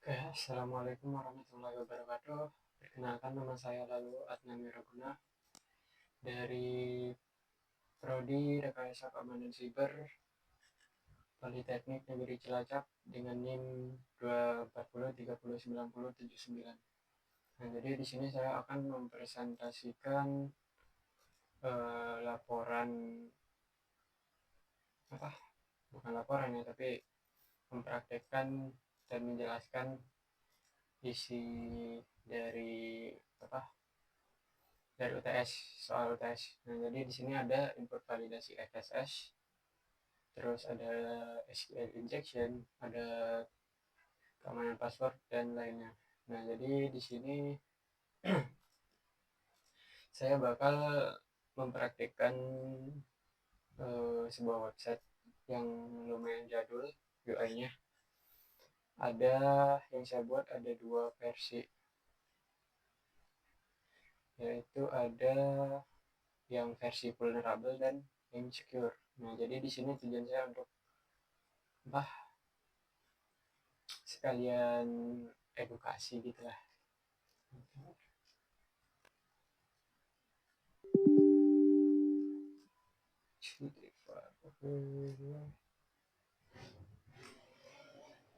Oke, Assalamualaikum warahmatullahi wabarakatuh. Perkenalkan, nama saya Lalu Adnan Wiraguna dari Prodi Rekayasa Keamanan Siber Politeknik Negeri Cilacap dengan NIM 240309079. Nah, jadi di sini saya akan mempresentasikan laporan apa? Bukan laporan ya, tapi mempraktekkan dan menjelaskan isi dari apa? Dari UTS, soal UTS. Nah, jadi di sini ada input validasi XSS, terus ada SQL injection, ada keamanan password dan lainnya. Nah, jadi di sini saya bakal mempraktikkan sebuah website yang lumayan jadul UI-nya. Ada yang saya buat ada dua versi, yaitu ada yang versi vulnerable dan insecure. Nah, jadi di sini tujuan saya untuk sekalian edukasi gitu lah.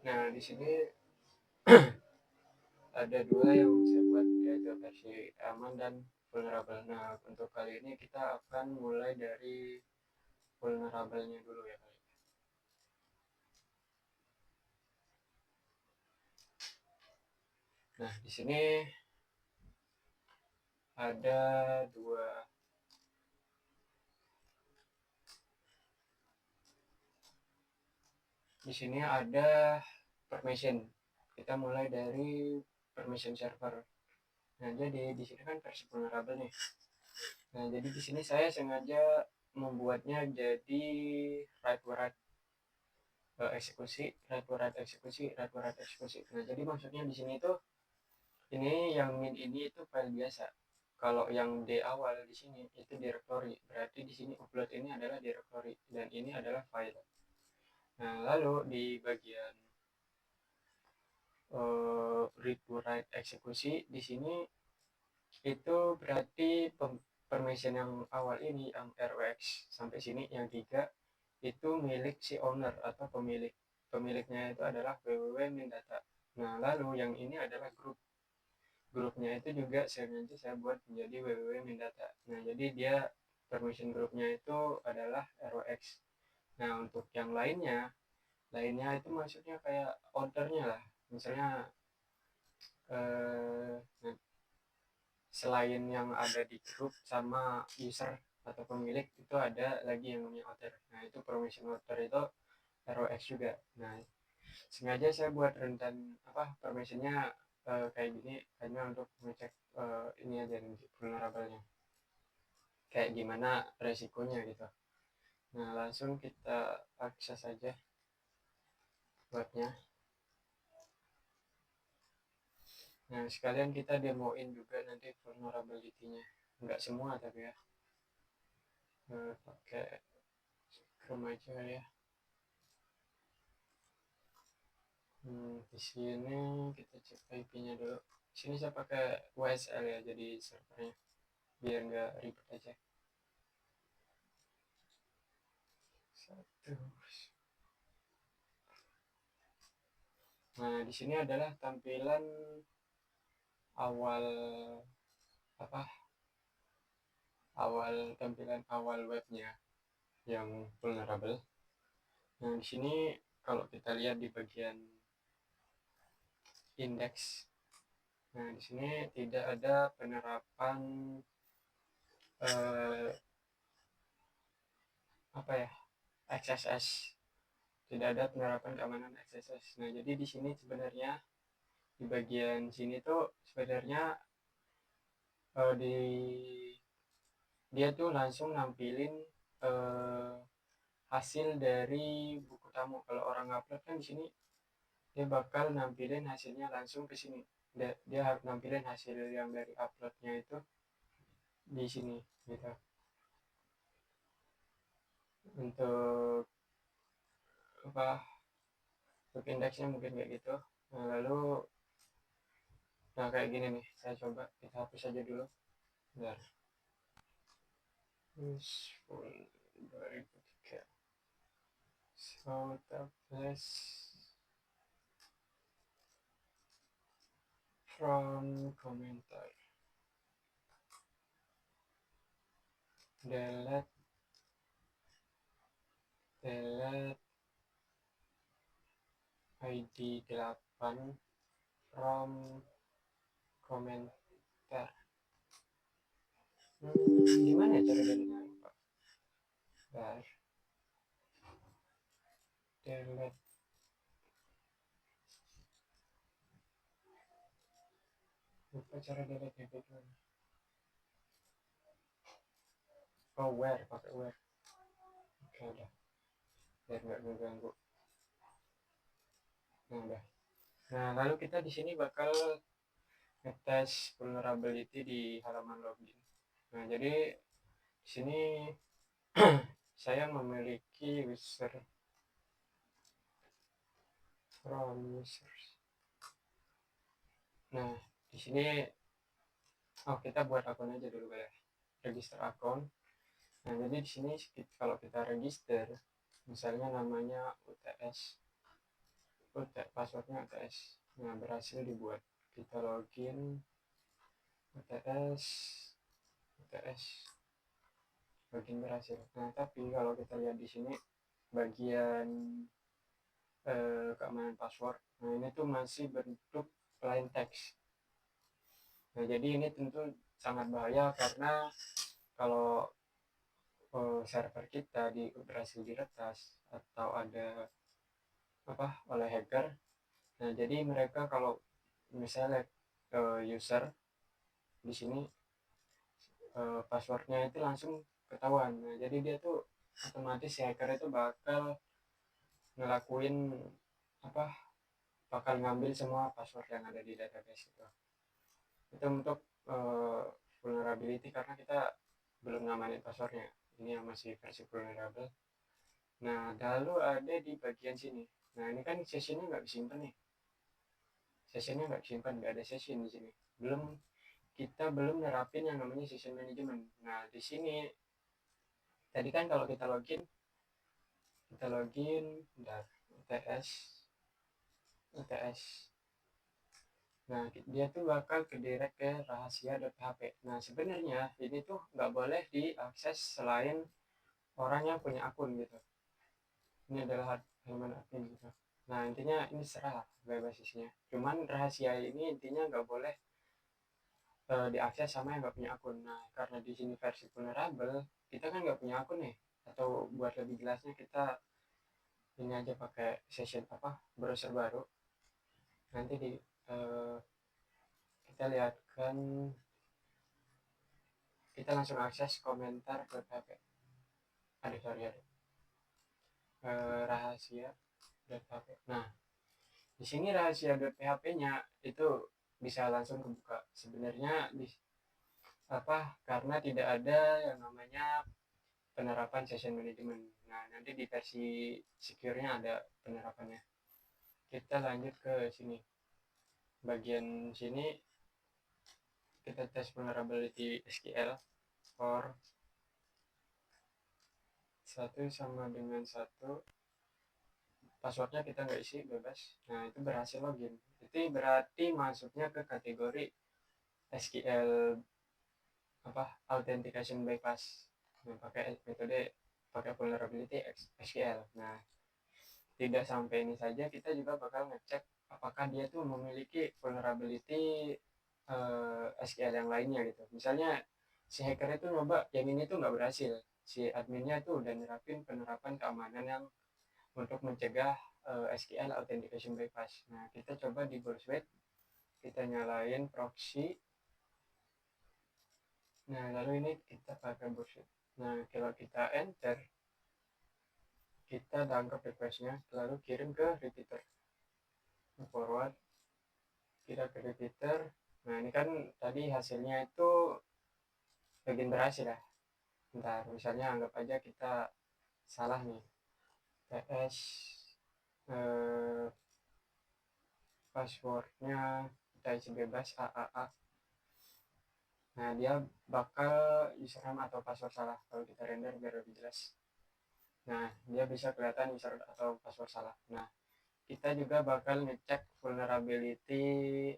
Nah, di sini ada dua yang saya buat, yaitu versi aman dan vulnerable. Nah, untuk kali ini kita akan mulai dari vulnerable-nya dulu ya kali. Nah, di sini ada dua. Di sini ada permission. Kita mulai dari permission server. Nah, jadi di sini kan versi vulnerable nih. Nah, jadi di sini saya sengaja membuatnya jadi write write eksekusi, write write eksekusi, write write eksekusi. Nah, jadi maksudnya di sini tuh ini yang min ini itu file biasa. Kalau yang di awal di sini itu directory, berarti di sini upload ini adalah directory dan ini adalah file. Nah, lalu di bagian read to write eksekusi di sini itu berarti permission yang awal ini yang ROX sampai sini yang 3 itu milik si owner atau pemilik. Pemiliknya itu adalah www.mindata. Nah, lalu yang ini adalah grupnya itu juga sengaja saya buat menjadi www.mindata. Nah, jadi dia permission grupnya itu adalah ROX. Nah, untuk yang lainnya itu maksudnya kayak ordernya lah. Misalnya eh, selain yang ada di grup sama user atau pemilik itu ada lagi yang namanya order. Nah, itu permission order itu ROX juga. Nah, sengaja saya buat rentan permissionnya kayak gini hanya untuk ngecek ini aja vulnerable-nya kayak gimana resikonya gitu. Nah, langsung kita akses aja webnya. Nah, sekalian kita demoin juga nanti vulnerability-nya, nggak semua tapi ya, pakai Chrome aja ya. Di sini kita cek IP-nya dulu. Di sini saya pakai WSL ya, jadi servernya biar nggak ribet aja. Satu. Nah, di sini adalah tampilan awal apa? Tampilan awal webnya yang vulnerable. Nah, di sini kalau kita lihat di bagian indeks, nah di sini tidak ada penerapan eh, XSS, tidak ada penerapan keamanan XSS. Nah, jadi di sini sebenarnya di bagian sini tuh sebenarnya di dia tuh langsung nampilin eh, hasil dari buku tamu. Kalau orang upload kan di sini dia bakal nampilin hasilnya langsung ke sini. Dia harus nampilin hasil yang dari uploadnya itu di sini gitu. Untuk untuk indeksnya mungkin kayak gitu. Nah, lalu kayak gini nih, saya coba kita hapus aja dulu. Bentar. Full 2003. So tablet from komentar. Delete ID 8 from komentar. Gimana ya cara delete-nya, Pak? Bentar. Delete. Lupa cara delete-nya kayak gimana. Oh, where, pakai where. Oke, udah. Biar nggak mengganggu. Nah, udah. Nah, lalu kita di sini bakal ngetes vulnerability di halaman login. Nah, jadi di sini saya memiliki user from users. Nah, di sini kita buat akun aja dulu ya. Register akun. Nah, jadi di sini kalau kita register, misalnya namanya UTS, passwordnya UTS. Nah, berhasil dibuat. Kita login UTS login berhasil. Nah, tapi kalau kita lihat di sini bagian keamanan password, nah ini tuh masih bentuk plain text. Nah, jadi ini tentu sangat bahaya karena kalau server kita berhasil diretas atau ada oleh hacker, nah jadi mereka kalau misalnya user di sini passwordnya itu langsung ketahuan. Nah, jadi dia tuh otomatis si hacker itu bakal ngelakuin apa bakal ngambil semua password yang ada di database itu untuk vulnerability karena kita belum ngamanin passwordnya. Ini yang masih versi vulnerable. Nah, lalu ada di bagian sini. Nah, ini kan sessionnya nggak disimpan nih. Sessionnya nggak disimpan, nggak ada session di sini. Kita belum nerapin yang namanya session management. Nah, di sini tadi kan kalau kita login, bentar, UTS. Nah, dia tuh bakal kedirect ke rahasia.php. Nah, sebenarnya ini tuh nggak boleh diakses selain orang yang punya akun gitu. Ini adalah halaman admin gitu. Nah, intinya ini serah bebas isinya. Cuman rahasia ini intinya nggak boleh diakses sama yang nggak punya akun. Nah, karena di sini versi vulnerable, kita kan nggak punya akun nih. Atau buat lebih jelasnya kita ini aja pakai session browser baru. Nanti kita lihatkan, kita langsung akses komentar ke php. Sorry. Rahasia.php. Nah, di sini rahasia.php-nya itu bisa langsung kebuka. Sebenarnya karena tidak ada yang namanya penerapan session management. Nah, nanti di versi secure-nya ada penerapannya. Kita lanjut ke sini. Bagian sini kita tes vulnerability SQL for 1 sama dengan 1. Passwordnya kita nggak isi, bebas. Nah, itu berhasil login. Itu berarti masuknya ke kategori SQL authentication bypass. Nah, pakai vulnerability SQL. Nah, tidak sampai ini saja, kita juga bakal ngecek apakah dia tuh memiliki vulnerability SQL yang lainnya gitu. Misalnya si hacker itu nyoba yang ini tuh nggak berhasil, si adminnya tuh udah nerapin penerapan keamanan yang untuk mencegah SQL authentication bypass. Nah, kita coba di Boursuit, kita nyalain proxy. Nah, lalu ini kita pakai Boursuit. Nah, kalau kita enter, kita tangkap requestnya, lalu kirim ke repeater, forward, kita ke repeater. Nah, ini kan tadi hasilnya itu bagian berhasil ya. Bentar, misalnya anggap aja kita salah nih, ps passwordnya kita isi bebas AAA. Nah, dia bakal username atau password salah kalau kita render biar lebih jelas. Nah, dia bisa kelihatan user atau password salah. Nah, kita juga bakal ngecek vulnerability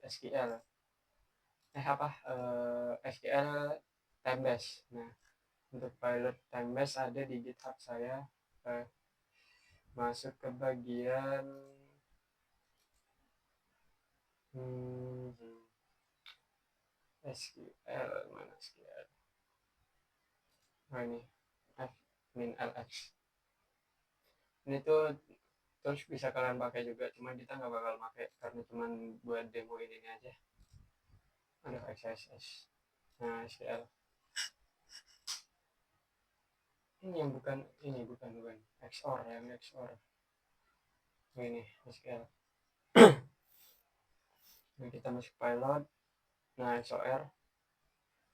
SQL. SQL Timebase. Nah, untuk pilot Timebase ada di GitHub saya. Masuk ke bagian SQL, mana SQL? Oh, ini -lx. Ini tuh terus bisa kalian pakai juga, cuman kita nggak bakal pakai karena cuman buat demo ini aja. Ada XSS. Nah, SQL ini yang bukan XOR, yang XOR ini SQL. Nah, kita masuk pilot. Nah, XOR.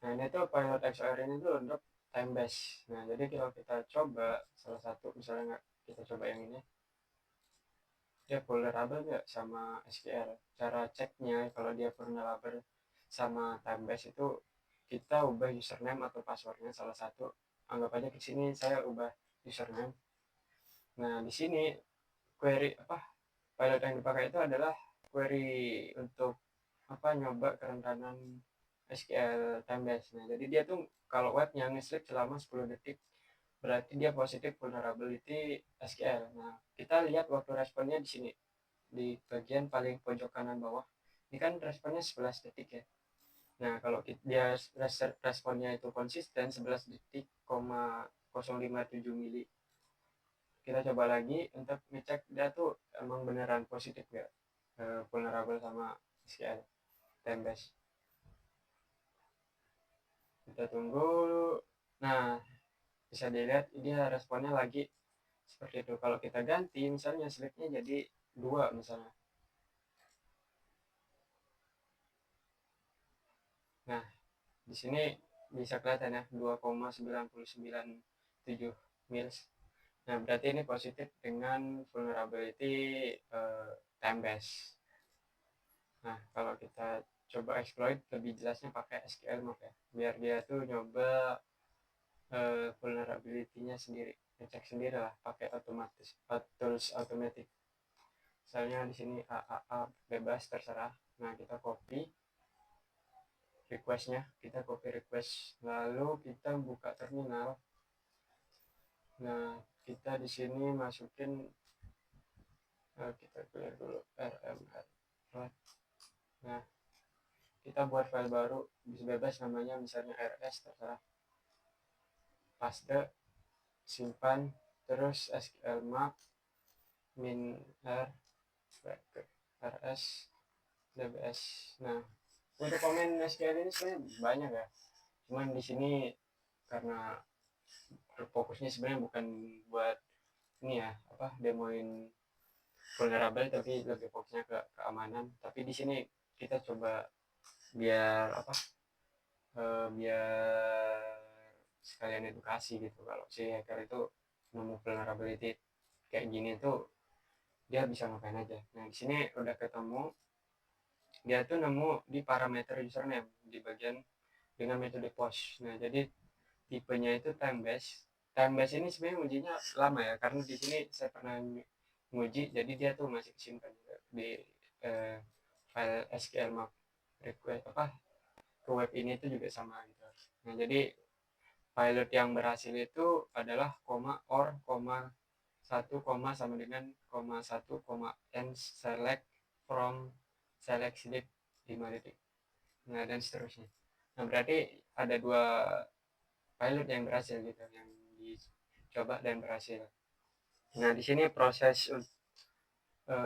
Nah, ini tuh pilot XOR ini tuh untuk Timebase. Nah, jadi kalau kita coba salah satu, misalnya kita coba yang ini, dia vulnerable nggak sama SQL. Cara ceknya kalau dia vulnerable sama Timebase itu kita ubah username atau passwordnya salah satu. Anggap aja di sini saya ubah username. Nah, di sini query pilot yang dipakai itu adalah query untuk nyoba kerentanan SQL Timebase. Nah, jadi dia tuh kalau webnya nge-sleep selama 10 detik berarti dia positif vulnerability SQL. Nah, kita lihat waktu responnya di sini di bagian paling pojok kanan bawah. Ini kan responnya 11 detik ya. Nah, kalau dia responnya itu konsisten 11 detik, 0,057 mili. Kita coba lagi untuk ngecek dia tuh emang beneran positif gak vulnerable sama SQL Timebase. Kita tunggu. Nah, bisa dilihat dia responnya lagi seperti itu. Kalau kita ganti misalnya sleepnya jadi 2 misalnya. Nah, di sini bisa kelihatan ya 2,997 mils. Nah, berarti ini positif dengan vulnerability Timebase. Nah, kalau kita coba exploit lebih jelasnya pakai SQL map ya, biar dia tuh nyoba vulnerability-nya sendiri, ngecek sendiri lah pakai otomatis tools automatic. Misalnya di sini AAA bebas terserah. Nah, kita copy requestnya, kita copy request, lalu kita buka terminal. Nah, kita di sini masukin kita clear dulu rmr. Nah, kita buat file baru bisa bebas namanya misalnya rs terserah, paste, simpan, terus SQL map min r rs dbs. Nah, untuk komen SQL ini sebenarnya banyak ya, cuman di sini karena fokusnya sebenarnya bukan buat ini ya demoin vulnerable, tapi lebih fokusnya ke keamanan. Tapi di sini kita coba biar biar sekalian edukasi gitu, kalau si hacker itu nemu vulnerability kayak gini tuh dia bisa ngapain aja. Nah, di sini udah ketemu, dia tuh nemu di parameter username di bagian dengan metode post. Nah, jadi tipenya itu Timebase. Timebase ini sebenarnya ujinya lama ya, karena di sini saya pernah nguji, jadi dia tuh masih simpan di file SQL map request ke web ini itu juga sama gitu. Nah, jadi pilot yang berhasil itu adalah or, 1, sama dengan 1, and select from select sleep 5 detik. Nah, dan seterusnya. Nah, berarti ada 2 pilot yang berhasil gitu, yang dicoba dan berhasil. Nah, di sini proses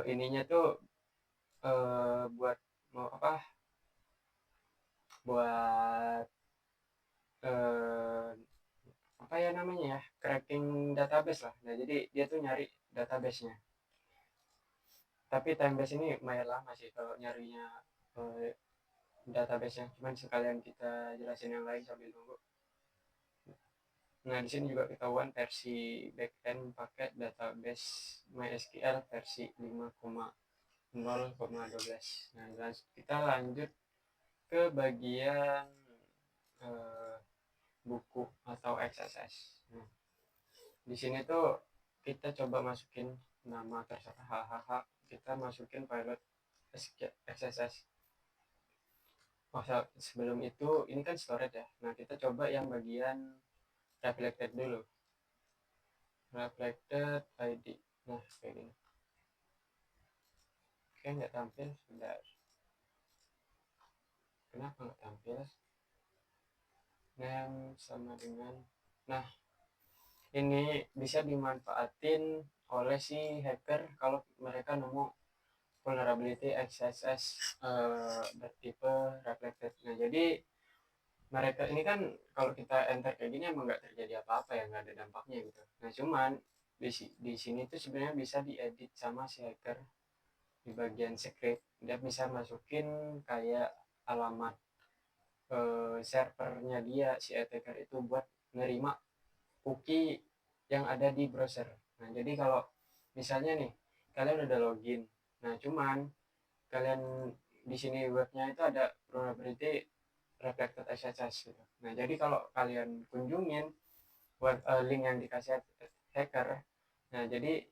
ininya tuh buat buat namanya ya, cracking database lah. Nah, jadi dia tuh nyari database-nya. Tapi Timebase ini lumayan lama sih kalau nyarinya database-nya. Cuman sekalian kita jelasin yang lain sambil tunggu. Nah, di sini juga ketahuan versi backend pakai database MySQL versi 5,0 0,12. Nah, kita lanjut ke bagian eh, buku atau XSS. Nah, di sini tuh kita coba masukin nama terserah, hahaha, kita masukin pilot XSS. Oh, sebelum itu ini kan storage ya. Nah, kita coba yang bagian reflected dulu. Reflected ID. Nah, kayak gini. Oke, nggak tampil. Sebentar. Kenapa nggak tampil? Name sama dengan. Nah, ini bisa dimanfaatin oleh si hacker kalau mereka nemu vulnerability XSS bertipe reflected. Nah, jadi mereka ini kan kalau kita enter kayak gini emang nggak terjadi apa-apa ya, nggak ada dampaknya gitu. Nah, cuman di sini tuh sebenarnya bisa diedit sama si hacker di bagian script. Dia bisa masukin kayak alamat servernya dia si attacker itu buat nerima cookie yang ada di browser. Nah, jadi kalau misalnya nih kalian udah login, nah cuman kalian di sini webnya itu ada vulnerability reflected XSS gitu. Nah, jadi kalau kalian kunjungin web link yang dikasih hacker, nah jadi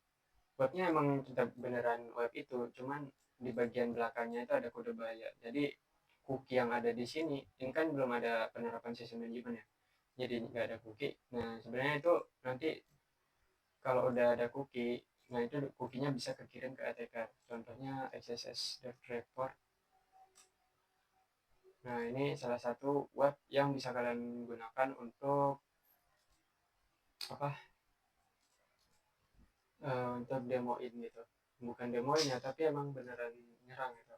webnya emang tetap beneran web itu, cuman di bagian belakangnya itu ada kode bahaya. Jadi cookie yang ada di sini, ini kan belum ada penerapan sistem manajemen ya, jadi nggak ada cookie. Nah, sebenarnya itu nanti kalau udah ada cookie, nah itu cookie-nya bisa kekirim ke attacker. Contohnya xss.report. Nah, ini salah satu web yang bisa kalian gunakan untuk apa? Untuk demoin gitu. Bukan demoin ya, tapi emang beneran nyerang gitu.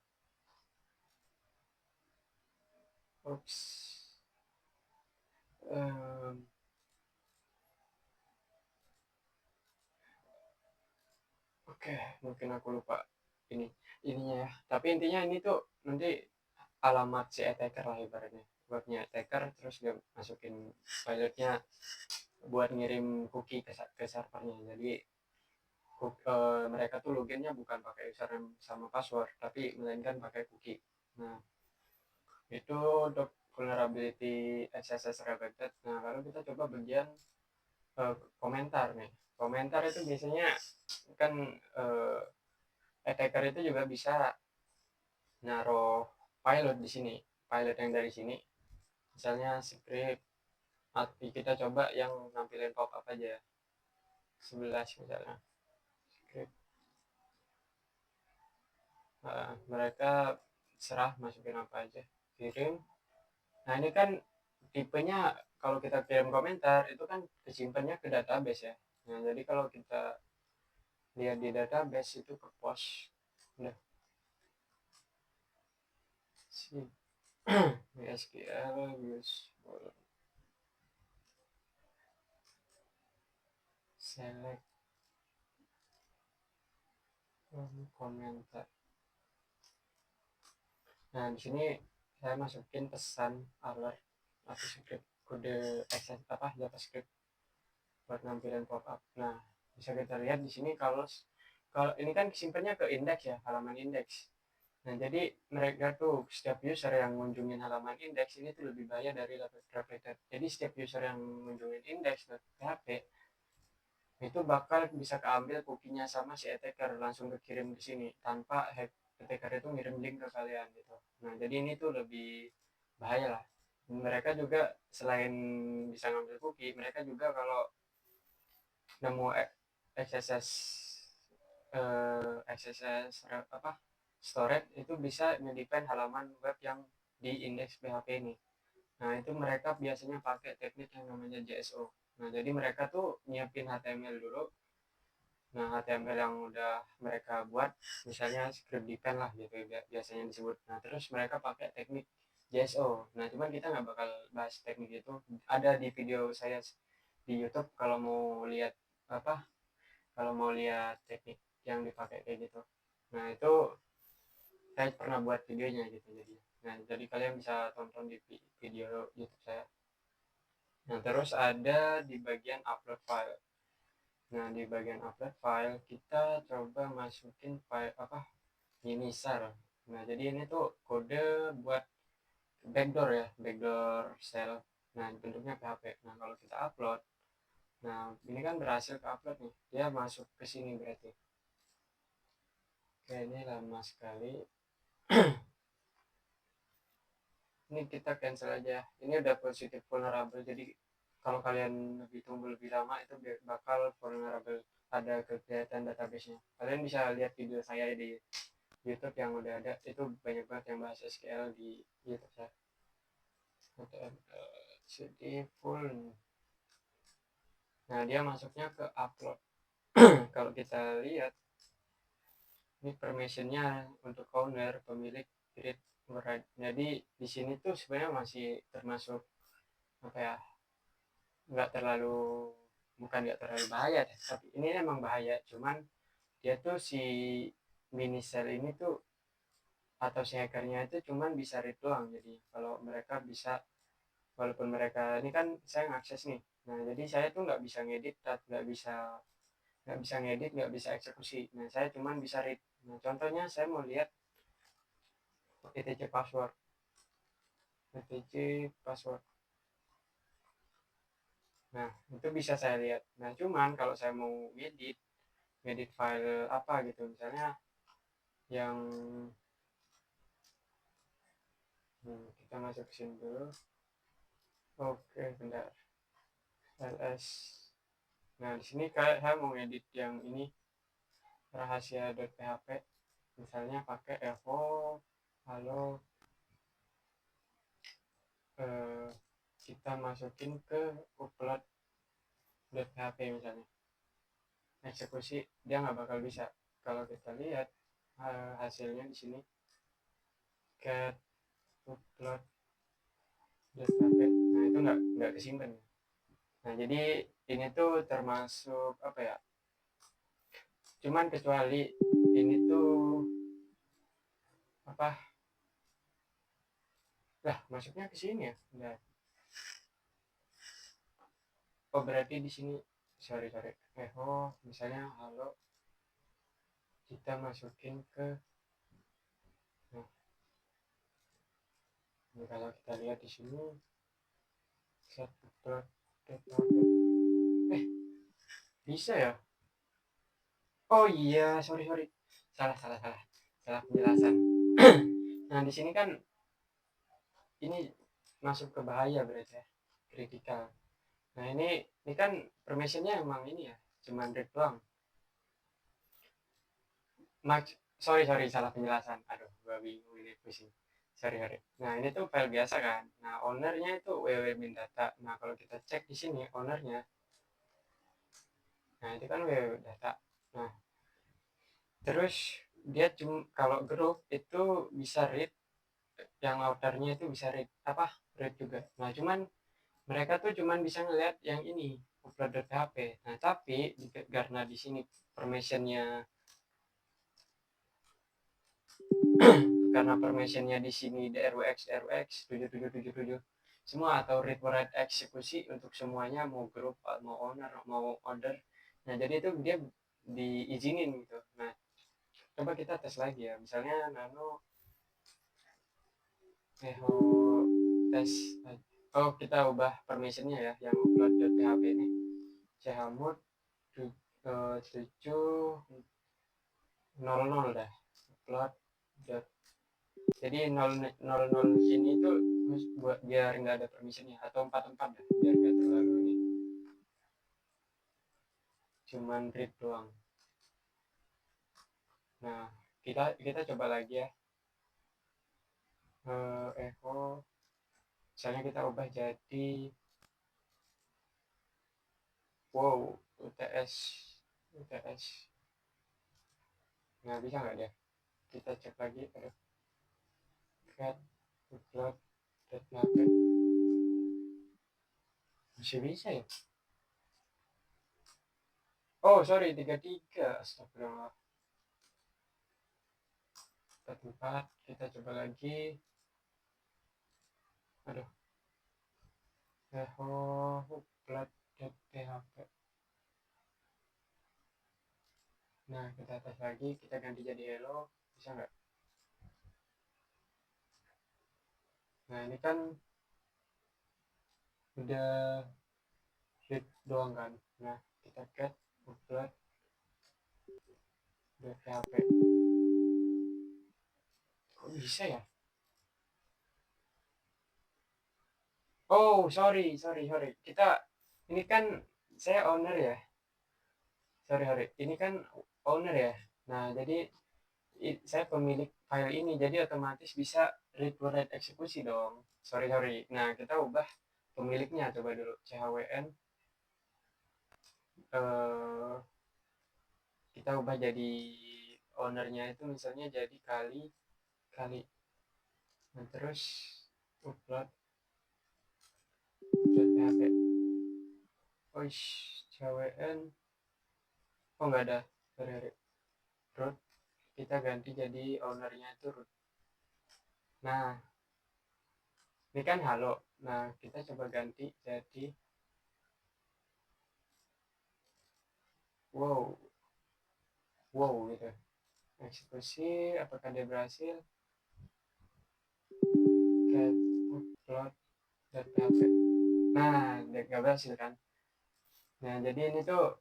Oops. Um, Oke, mungkin aku lupa ininya ya. Tapi intinya ini tuh nanti alamat si attacker lah ibaratnya. Webnya attacker, terus dia masukin pilotnya buat ngirim cookie ke servernya. Jadi mereka tuh loginnya bukan pakai username sama password, tapi melainkan pakai cookie. Nah, itu untuk vulnerability XSS Reflected. Nah, lalu kita coba bagian komentar nih. Komentar itu biasanya kan attacker itu juga bisa naruh pilot di sini, pilot yang dari sini, misalnya script. Tapi kita coba yang nampilin pop up aja, 11 misalnya script. Mereka serah masukin apa aja, kirim. Nah, ini kan tipenya kalau kita kirim komentar itu kan kesimpannya ke database ya. Nah, jadi kalau kita lihat di database itu ke post udah si SQL useful select komentar. Nah, di sini saya masukin pesan alert atau script kode access apa JavaScript buat nampilin pop up. Nah, bisa kita lihat di sini kalau ini kan simpennya ke indeks ya, halaman indeks. Nah, jadi mereka tuh setiap user yang ngunjungin halaman indeks ini tuh lebih bahaya dari reflected. Jadi setiap user yang ngunjungin indeks PHP itu bakal bisa keambil cookie-nya sama si attacker, langsung kekirim di sini tanpa attacker itu ngirim link ke kalian gitu. Nah, jadi ini tuh lebih bahaya lah. Mereka juga selain bisa ngambil cookie, mereka juga kalau nemu XSS XSS apa storage itu bisa ngedepend halaman web yang di indeks PHP ini. Nah, itu mereka biasanya pakai teknik yang namanya JSO. Nah, jadi mereka tuh nyiapin HTML dulu. Nah, HTML yang udah mereka buat, misalnya script depend lah gitu biasanya disebut. Nah, terus mereka pakai teknik JSO. Nah, cuman kita nggak bakal bahas teknik itu. Ada di video saya di YouTube kalau mau lihat apa, kalau mau lihat teknik yang dipakai kayak gitu. Nah, itu saya pernah buat videonya gitu jadi. Nah, jadi kalian bisa tonton di video YouTube saya. Nah, terus ada di bagian upload file. Nah, di bagian upload file kita coba masukin file apa misal. Nah, jadi ini tuh kode buat backdoor ya, backdoor shell. Nah, bentuknya PHP. Nah, kalau kita upload, nah ini kan berhasil ke upload nih, dia masuk ke sini berarti. Oke, ini lama sekali. Ini kita cancel aja. Ini udah positif vulnerable, jadi kalau kalian lebih tunggu lebih lama itu bakal vulnerable, ada kegiatan database-nya. Kalian bisa lihat video saya di YouTube yang udah ada, itu banyak banget yang bahas SQL di YouTube saya. Jadi full. Nah, dia masuknya ke upload. Kalau kita lihat ini permissionnya untuk owner, pemilik, read, write. Jadi di sini tuh sebenarnya masih termasuk apa ya, nggak terlalu, bukan nggak terlalu bahaya deh, tapi ini emang bahaya, cuman dia tuh si mini cell ini tuh atau si hackernya itu cuman bisa read doang. Jadi kalau mereka bisa, walaupun mereka ini kan saya ngakses nih, nah jadi saya tuh nggak bisa ngedit, nggak bisa ngedit, nggak bisa eksekusi. Nah, saya cuman bisa read. Nah, contohnya saya mau lihat etc password, etc password. Nah, itu bisa saya lihat. Nah, cuman kalau saya mau ngedit file apa gitu, misalnya yang kita masuk ke sini dulu. Oke, bentar. ls. Nah, di sini kayak saya mau ngedit yang ini, rahasia.php, misalnya pakai echo halo, kita masukin ke upload.php misalnya, eksekusi dia nggak bakal bisa. Kalau kita lihat hasilnya di sini, get upload.php, nah itu nggak kesimpan. Nah, jadi ini tuh termasuk apa ya, cuman kecuali ini tuh apa, lah masuknya ke sini ya. Nah, oh berarti di sini, sorry, oh misalnya halo, kita masukin ke, nah ini kalau kita lihat di sini set upload, bisa ya. Oh iya, sorry, salah penjelasan. Nah, di sini kan ini masuk ke bahaya berarti ya, kritikal. Nah, ini kan permissionnya emang ini ya, cuman read doang. Sorry, salah penjelasan. Aduh, gua bingung ini, pusing. Sorry. Nah, ini tuh file biasa kan. Nah, ownernya itu www.data. Nah, kalau kita cek di sini ownernya, nah itu kan www.data. Nah, terus dia cuma kalau group itu bisa read, yang outernya itu bisa read apa, read juga. Nah, cuman mereka tuh cuman bisa ngeliat yang ini, upload.php. Nah, tapi karena di sini permissionnya, karena permissionnya di sini drwx 7777 semua, atau read write eksekusi untuk semuanya, mau grup, mau owner, mau order. Nah, jadi itu dia diizinin gitu. Nah, coba kita tes lagi ya, misalnya nano echo tes. Oh, kita ubah permissionnya ya, yang upload.php ini chmod 700 dah, upload. Jadi 000 ini tuh buat biar nggak ada permissionnya, atau 44 dah, biar nggak terlalu ini, cuman read doang. Nah, kita coba lagi ya, echo, misalnya kita ubah jadi wow, uts. Nah, bisa nggak dia, kita cek lagi. Aduh, get upload php, masih bisa ya. Oh sorry, 33, astagfirullah. 44, kita coba lagi. Aduh, echo upload.php. Nah, kita tes lagi, kita ganti jadi hello. bisa nggak? Nah ini kan udah read doang kan. Nah kita get upload php. Kok bisa ya? Oh sorry, kita ini kan saya owner ya, sorry ini kan owner ya. Nah jadi saya pemilik file ini, jadi otomatis bisa read to write eksekusi dong. Sorry. Nah kita ubah pemiliknya, coba dulu chwn, eh, kita ubah jadi ownernya itu misalnya jadi kali kali. Nah, terus upload php. Oh chwn, oh nggak ada, sorry. Root, kita ganti jadi ownernya itu root. Nah ini kan halo, nah kita coba ganti jadi wow gitu. Eksekusi, apakah dia berhasil? Get upload php. Nah dia nggak berhasil kan. Nah jadi ini tuh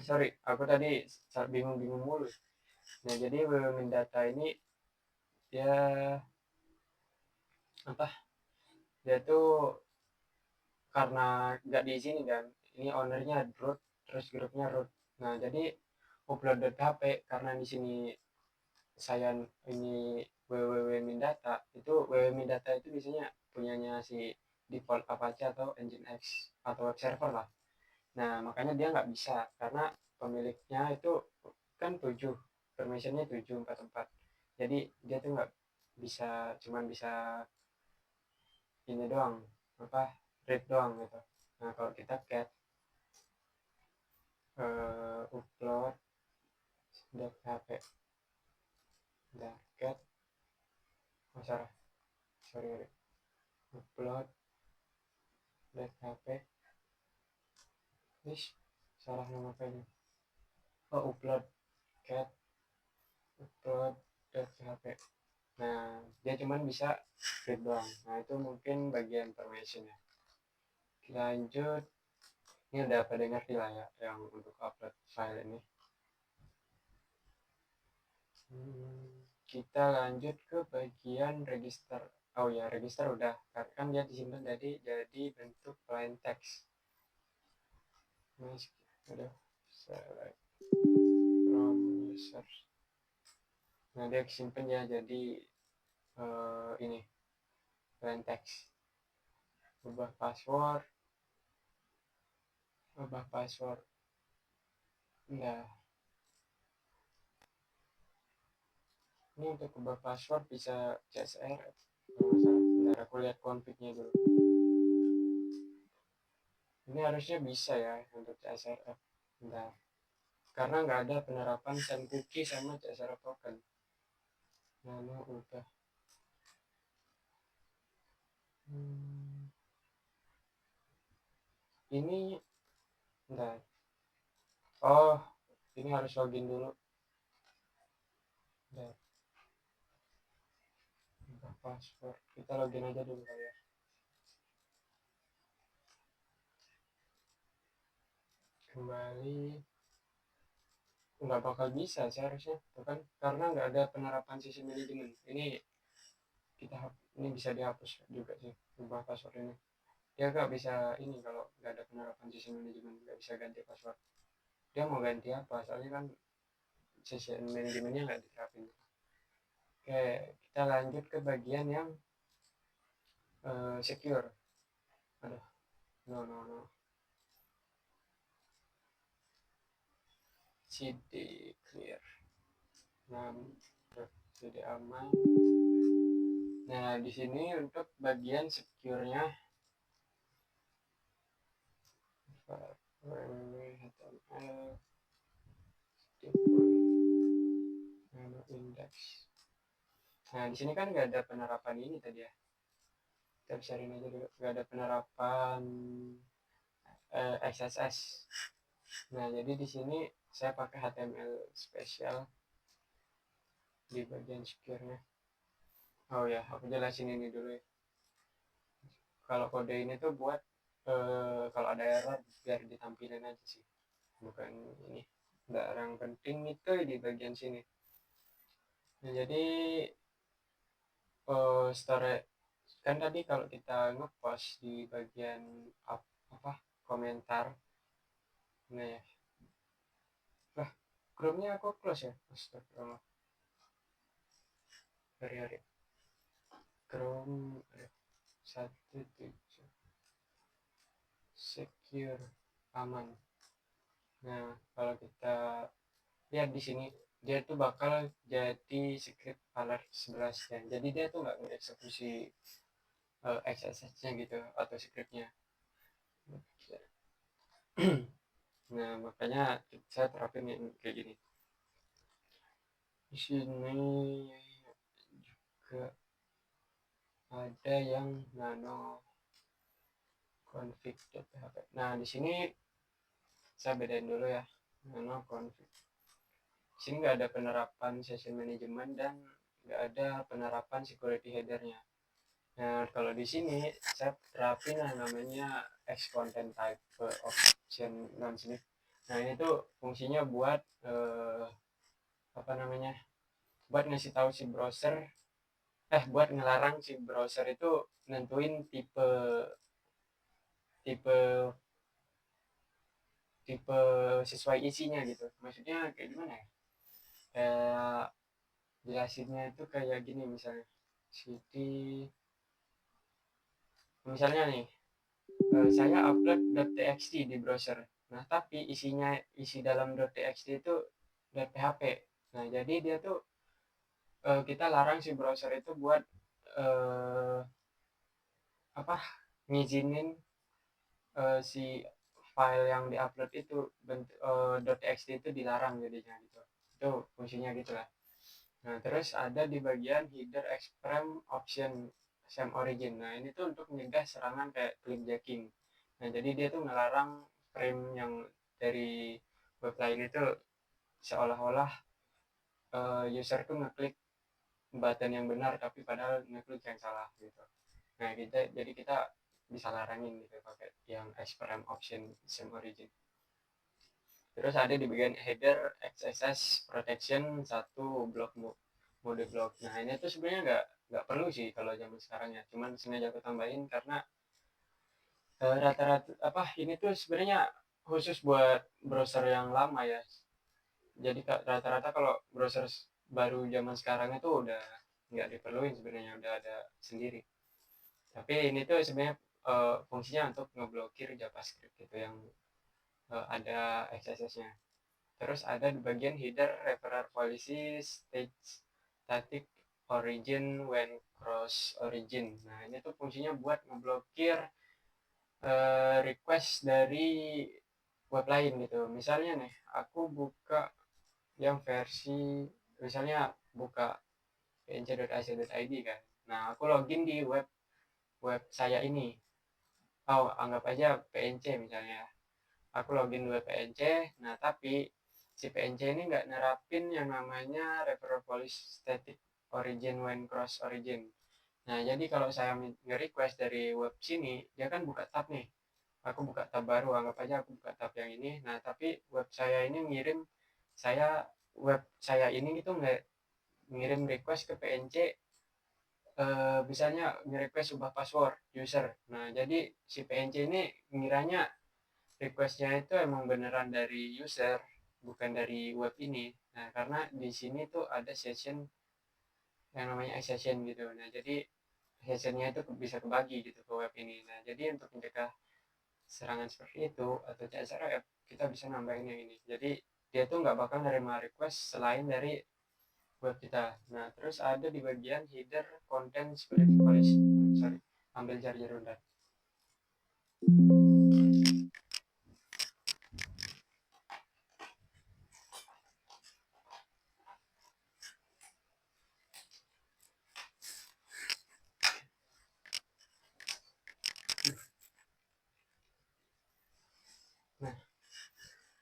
sorry aku tadi bingung mulu. Nah jadi www data ini dia apa, dia tuh karena nggak diizinin kan, ini ownernya root, terus grupnya root. Nah jadi upload.php, karena di sini saya ini www.mindata, itu www.mindata itu biasanya punyanya si default Apache atau Nginx atau web server lah. Nah makanya dia nggak bisa, karena pemiliknya itu kan 7, permissionnya 744, jadi dia tuh nggak bisa, cuman bisa ini doang, apa, read doang gitu. Nah kalau kita get upload php, udah get, oh sorry upload php, wis salah nama filenya. Oh upload get upload php. Nah dia cuman bisa read doang. Nah itu mungkin bagian permission ya. Lanjut, ini udah pada ngerti lah ya yang untuk upload file ini. Kita lanjut ke bagian register. Oh ya, register udah, karena kan dia disimpan tadi jadi bentuk plain text. Nah, udah select from user. Nah dia simpan ya jadi ini plain text. Ubah password, nah ini untuk ubah password bisa CSR kalau nggak salah. Bentar aku lihat config-nya dulu. Ini harusnya bisa ya untuk CSRF. Bentar, karena nggak ada penerapan send cookie sama CSRF token. Lalu udah ini, bentar, oh ini harus login dulu. Bentar, ubah password, kita login aja dulu kali ya. Kembali, nggak bakal bisa sih harusnya, bukan, karena nggak ada penerapan sisi manajemen. Ini kita, ini bisa dihapus juga sih ubah password ini. Dia nggak bisa ini kalau nggak ada penerapan sisi manajemen, nggak bisa ganti password. Dia mau ganti apa, soalnya kan sisi manajemennya nggak diterapin. Oke, kita lanjut ke bagian yang secure. Aduh, no cd clear, nah cd aman. Nah di sini untuk bagian secure-nya HTML index. Nah di sini kan nggak ada penerapan ini tadi ya, kita bisa ini aja dulu, nggak ada penerapan XSS. Nah jadi di sini saya pakai HTML spesial. di bagian secure-nya. Oh ya, aku jelasin ini dulu ya. Kalau kode ini tuh buat kalau ada error biar ditampilin aja sih, bukan ini. Nggak yang penting itu di bagian sini. Nah, jadi store kan tadi kalau kita ngepost di bagian apa komentar, nah ya, lah Chrome-nya aku close ya, astagfirullah, hari-hari Chrome ada 17 secure aman. Nah kalau kita lihat di sini dia tuh bakal jadi script alert 11 ya, jadi dia tuh nggak ngeksekusi XSS-nya gitu atau scriptnya. Nah makanya saya terapin yang kayak gini. Di sini juga ada yang nano config.php. Nah di sini saya bedain dulu ya, nano config. Di sini nggak ada penerapan session management dan nggak ada penerapan security headernya. Nah kalau di sini saya terapin yang namanya X content type option non sniff. Nah ini tuh fungsinya buat apa namanya, buat ngasih tahu si browser, buat ngelarang si browser itu nentuin tipe tipe tipe sesuai isinya gitu. Maksudnya kayak gimana ya, kayak jelasinnya itu kayak gini, misalnya cd, misalnya nih saya upload .txt di browser, nah tapi isi dalam .txt itu .php. Nah jadi dia tuh kita larang si browser itu buat eh, apa ngizinin si file yang diupload itu bentuk .txt itu dilarang jadinya gitu. Itu fungsinya gitu lah. Nah terus ada di bagian header express option same origin. Nah ini tuh untuk mencegah serangan kayak clickjacking. Nah jadi dia tuh ngelarang frame yang dari web lain itu seolah-olah user tuh ngeklik button yang benar tapi padahal ngeklik yang salah gitu. Nah jadi kita bisa larangin gitu pakai yang express option same origin. Terus ada di bagian header XSS protection satu block mode block. Nah ini tuh sebenarnya nggak perlu sih kalau zaman sekarang ya, cuman sengaja aku tambahin karena rata-rata apa ini tuh sebenarnya khusus buat browser yang lama ya. Jadi rata-rata kalau browser baru zaman sekarang itu udah nggak diperluin sebenarnya, udah ada sendiri. Tapi ini tuh sebenarnya fungsinya untuk ngeblokir JavaScript gitu yang ada XSS-nya. Terus ada di bagian header referrer policy stage static origin when cross origin. Nah ini tuh fungsinya buat ngeblokir request dari web lain gitu. Misalnya nih aku buka yang versi, misalnya buka pnc.ac.id kan. Nah aku login di web saya ini. Oh anggap aja PNC misalnya. Aku login di web PNC. Nah tapi si PNC ini nggak nerapin yang namanya referrer policy static origin when cross origin. Nah jadi kalau saya nge-request dari web sini, dia kan buka tab nih. Aku buka tab baru, anggap aja aku buka tab yang ini. Nah tapi web saya ini web saya ini itu nggak ngirim request ke PNC, misalnya nge-request ubah password user. Nah jadi si PNC ini ngiranya requestnya itu emang beneran dari user, bukan dari web ini. Nah karena di sini tuh ada session yang namanya session gitu. Nah jadi sessionnya itu bisa kebagi gitu ke web ini. Nah jadi untuk mencegah serangan seperti itu atau CSRF, kita bisa nambahin yang ini. Jadi dia tuh nggak bakal nerima request selain dari web kita. Nah terus ada di bagian header content security policy. Sorry, ambil charger bentar.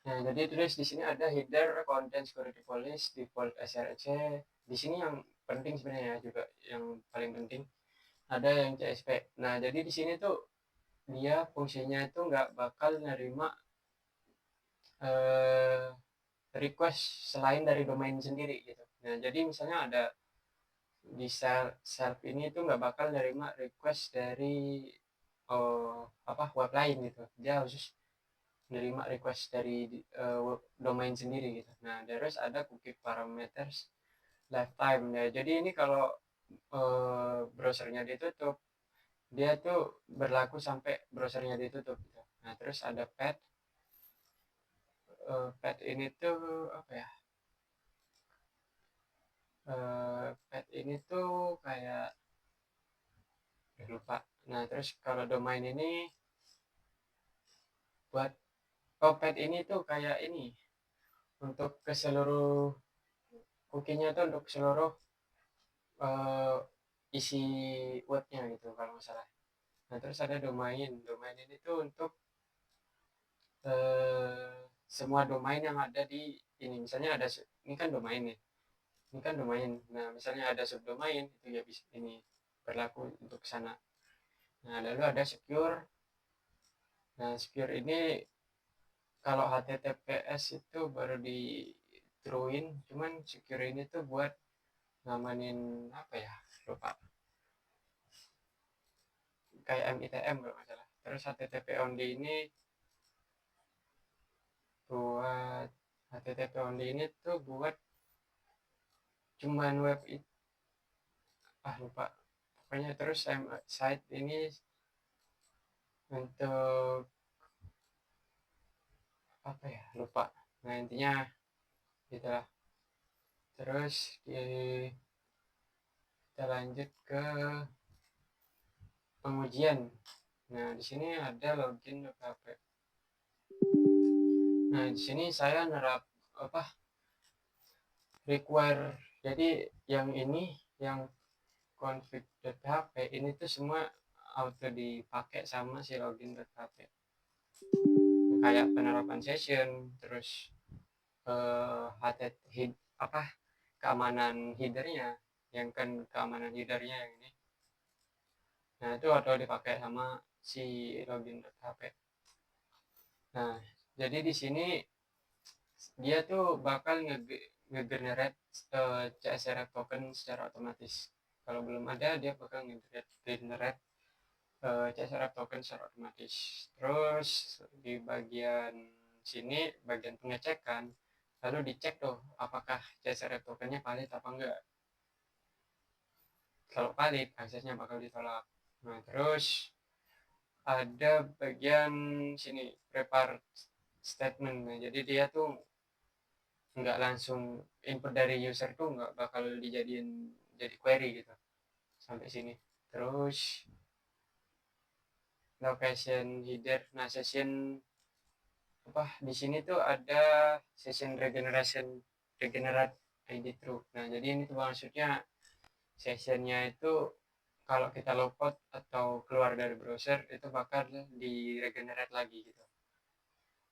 Nah, jadi tulis di sini ada header content security policy default src di sini yang penting sebenarnya juga yang paling penting ada yang CSP. Nah, jadi di sini tuh dia fungsinya itu nggak bakal nerima eh, request selain dari domain sendiri gitu. Nah, jadi misalnya ada di self ini itu nggak bakal nerima request dari web lain gitu. Dia khusus nerima request dari domain sendiri gitu. Nah, terus ada cookie parameters lifetime ya. Jadi ini kalau browsernya ditutup, dia tuh berlaku sampai browsernya ditutup gitu. Nah, terus ada pet ini tuh apa ya? Pet ini tuh kayak lupa. Nah, terus kalau domain ini buat pet ini tuh kayak ini untuk ke seluruh cookie-nya tuh untuk seluruh uh, isi webnya gitu kalau nggak salah. Nah, terus ada domain ini tuh untuk semua domain yang ada di ini. Misalnya ada ini kan domain nih, ini kan domain. Nah, misalnya ada subdomain itu ya bisa ini berlaku untuk sana. Nah, lalu ada secure. Nah, secure ini kalau HTTPS itu baru di truein, cuman secure ini tuh buat ngamanin apa ya, lupa, kayak MITM kalau nggak salah. Terus HTTP only ini buat HTTP only ini tuh buat cuman web itu, lupa pokoknya. Terus site ini untuk apa ya, lupa. Nah, intinya gitu lah. Terus kita lanjut ke pengujian. Nah, di sini ada login PHP. Nah, di sini saya nerap apa require. Jadi yang ini yang config.php ini tuh semua auto dipakai sama si login.php. Kayak penerapan session, terus apa keamanan headernya, yang kan keamanan headernya yang ini. Nah, itu auto dipakai sama si login.php. Nah, jadi di sini dia tuh bakal nge-generate CSRF token secara otomatis. Kalau belum ada, dia bakal nge-generate CSRF token secara otomatis. Terus di bagian sini, bagian pengecekan, lalu dicek tuh apakah CSRF tokennya valid apa enggak. Kalau valid, aksesnya bakal ditolak. Nah, terus ada bagian sini prepare statement. Nah, jadi dia tuh nggak langsung input dari user tuh nggak bakal dijadiin jadi query gitu sampai sini. Terus location header. Nah, session apa di sini tuh ada session regenerate ID true. Nah, jadi ini tuh maksudnya sessionnya itu kalau kita logout atau keluar dari browser itu bakal di regenerate lagi gitu.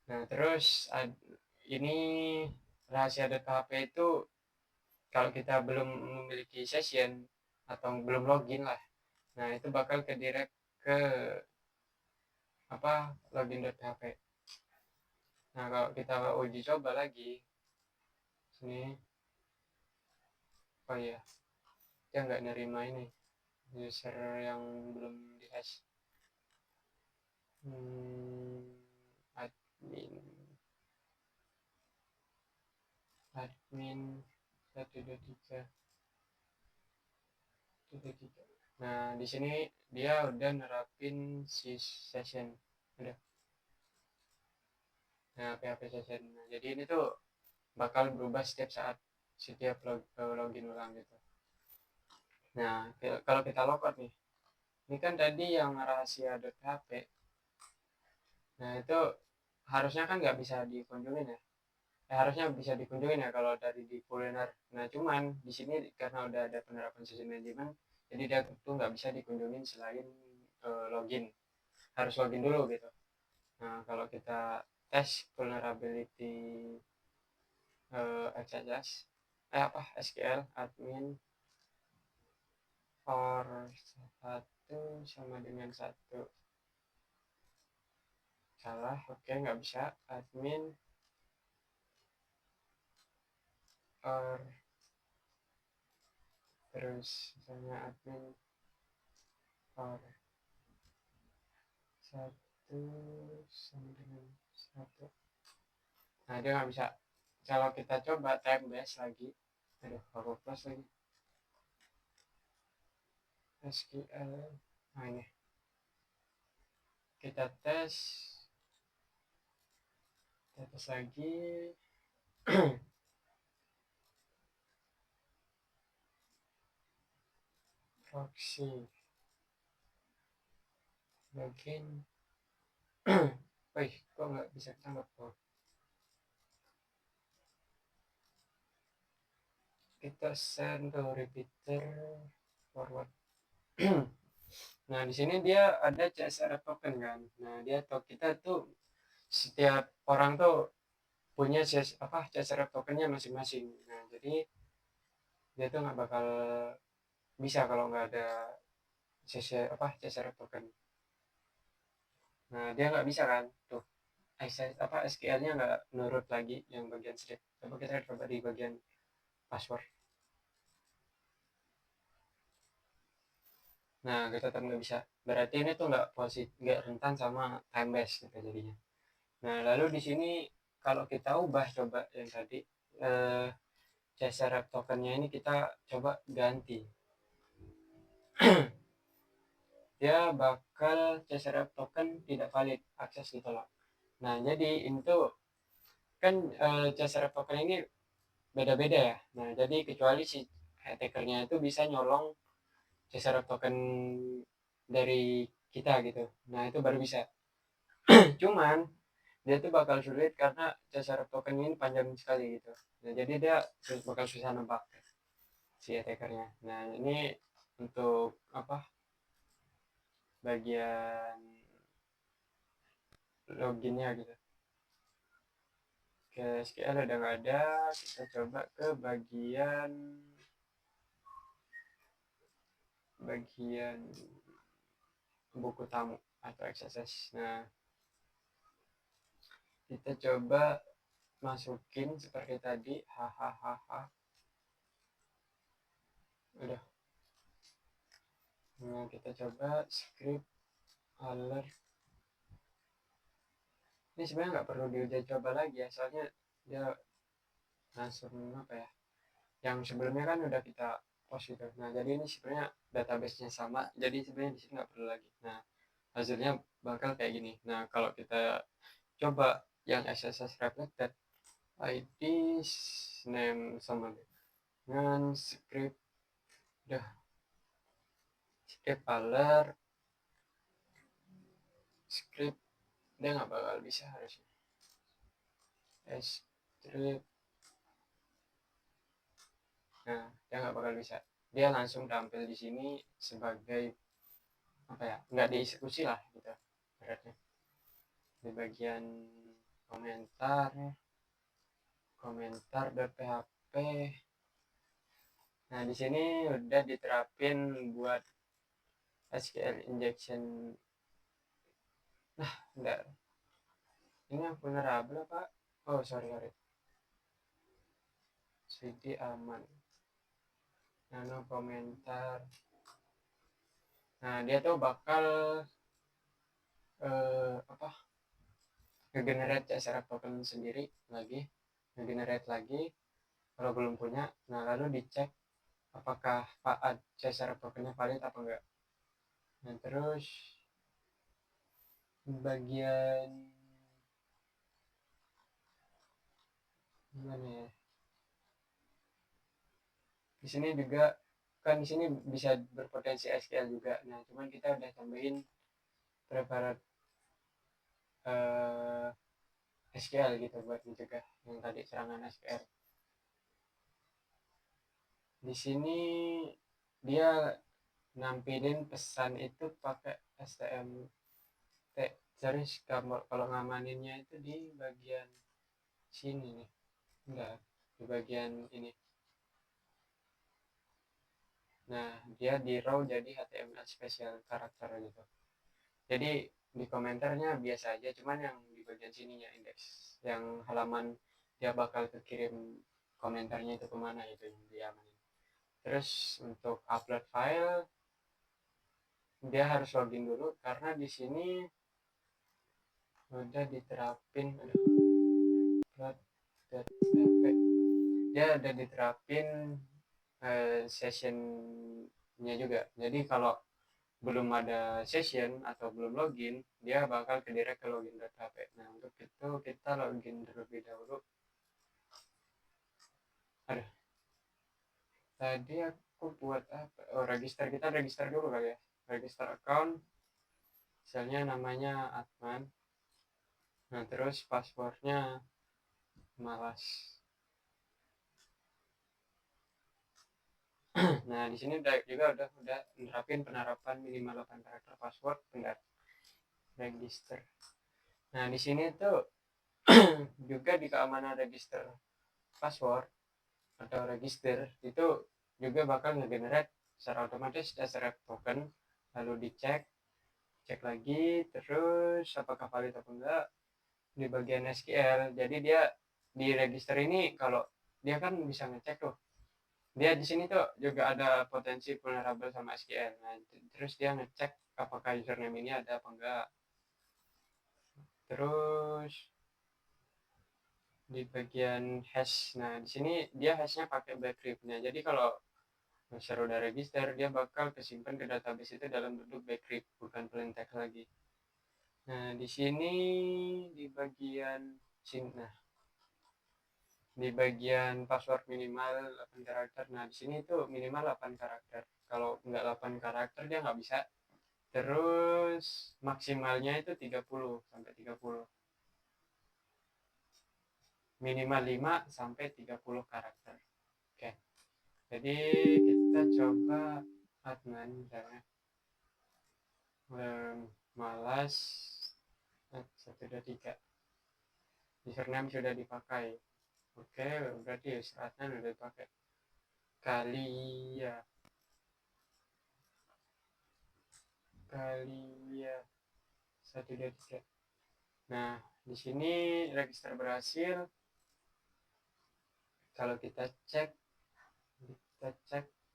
Nah, terus ini rahasia.php itu kalau kita belum memiliki session atau belum login lah, nah itu bakal ke direct ke apa login.php. Nah, kalau kita uji coba lagi sini, oh iya, dia nggak nerima ini user yang belum di hash. Admin 123. Nah, di sini dia udah nerapin si session udah. Nah, PHP session. Nah, jadi ini tuh bakal berubah setiap login ulang gitu. Nah, kalau kita logout nih, ini kan tadi yang rahasia.php. Nah, itu harusnya kan nggak bisa dikunjungin ya. Harusnya bisa dikunjungin ya kalau dari di Kuliner. Nah, cuman di sini karena udah ada penerapan session management, jadi dia tuh nggak bisa dikunjungin selain login. Harus login dulu gitu. Nah, kalau kita tes vulnerability XSS, SQL admin for 1 sama dengan 1. Salah, oke, nggak bisa. Admin or terus misalnya admin for 1 sama dengan 1. Nah, dia nggak bisa. Kalau kita coba time base lagi, aduh, aku plus lagi SQL. Nah, ini kita tes lagi. Proxy login. Wih, kok nggak bisa tangkap kok. Kita send to repeater forward. Nah, di sini dia ada CSRF token kan. Nah, dia atau kita tuh setiap orang tuh punya CSRF tokennya masing-masing. Nah, jadi dia tuh nggak bakal bisa kalau nggak ada CSRF token. Nah, dia nggak bisa kan tuh SQL-nya nggak nurut lagi yang bagian script. Coba kita coba di bagian password. Nah, kita tetap nggak bisa. Berarti ini tuh nggak rentan sama time base gitu jadinya. Nah, lalu di sini kalau kita ubah coba yang tadi CSRF tokennya ini kita coba ganti. Dia bakal CSRF token tidak valid, akses ditolak. Nah, jadi itu kan CSRF token ini beda-beda ya. Nah, jadi kecuali si attackernya itu bisa nyolong CSRF token dari kita gitu. Nah, itu baru bisa. Cuman dia tuh bakal sulit karena CSRF token ini panjang sekali gitu. Nah, jadi dia bakal susah nebak si attackernya. Nah, ini untuk bagian loginnya gitu. Oke, SQL udah nggak ada. Kita coba ke bagian buku tamu atau XSS. Nah, kita coba masukin seperti tadi, hahaha. Udah. Nah, kita coba script alert. Ini sebenarnya nggak perlu diuji coba lagi ya, soalnya dia langsung yang sebelumnya kan udah kita post gitu. Nah, jadi ini sebenarnya database-nya sama, jadi sebenarnya di sini nggak perlu lagi. Nah, hasilnya bakal kayak gini. Nah, kalau kita coba yang SSS reflected ID name sama dengan script, udah script alert, script dia nggak bakal bisa harusnya. Script, nah dia nggak bakal bisa. Dia langsung tampil di sini sebagai nggak dieksekusi lah gitu beratnya. Di bagian komentar.php. Nah, di sini udah diterapin buat SQL injection. Nah, enggak. Ini yang vulnerable apa? Oh, sorry. CD aman. Nano komentar. Nah, dia tuh bakal nge-generate CSRF token sendiri lagi, nge-generate lagi kalau belum punya. Nah, lalu dicek apakah CSRF tokennya valid apa enggak. Nah, terus bagian gimana ya? Di sini juga kan di sini bisa berpotensi SQL juga. Nah, cuman kita udah tambahin prepared SQL gitu buat mencegah yang tadi serangan SQL. Di sini dia nampilin pesan itu pakai STMT. Jadi kalau ngamaninnya itu di bagian sini nih. Enggak, di bagian ini. Nah, dia di raw jadi HTML spesial karakter gitu. Jadi di komentarnya biasa aja, cuman yang di bagian sininya indeks, yang halaman dia bakal kekirim komentarnya itu kemana itu yang diamanin. Terus untuk upload file dia harus login dulu karena di sini udah diterapin upload.php, dia udah diterapin sessionnya juga. Jadi kalau belum ada session atau belum login, dia bakal ke direct ke login.php. Nah, untuk itu kita login terlebih dahulu. Aduh, tadi aku buat apa? Oh, kita register dulu kali ya. Register account, misalnya namanya admin. Nah, terus passwordnya malas. Nah, di sini udah nerapin penerapan minimal 8 karakter password, bentar. Register. Nah, di sini tuh juga di keamanan register password atau register itu juga bakal ngegenerate secara otomatis dasar token, lalu cek lagi terus apakah valid atau enggak di bagian SQL. Jadi dia di register ini kalau dia kan bisa ngecek tuh, dia di sini tuh juga ada potensi vulnerable sama SQL. Nah, terus dia ngecek apakah username ini ada apa enggak. Terus di bagian hash, nah di sini dia hashnya pakai bcrypt. Nah, jadi kalau user udah register, dia bakal kesimpan ke database itu dalam bentuk bcrypt, bukan plain text lagi. Nah, di sini di bagian sini, nah di bagian password minimal 8 karakter. Nah, di sini tuh minimal 8 karakter. Kalau nggak 8 karakter dia nggak bisa. Terus maksimalnya itu 30 sampai 30. Minimal 5 sampai 30 karakter. Oke. Jadi kita coba admin misalnya. Malas 123. Username sudah dipakai. Oke, berarti syaratnya sudah dipakai. Kalia 123. Nah, di sini register berhasil. Kalau kita cek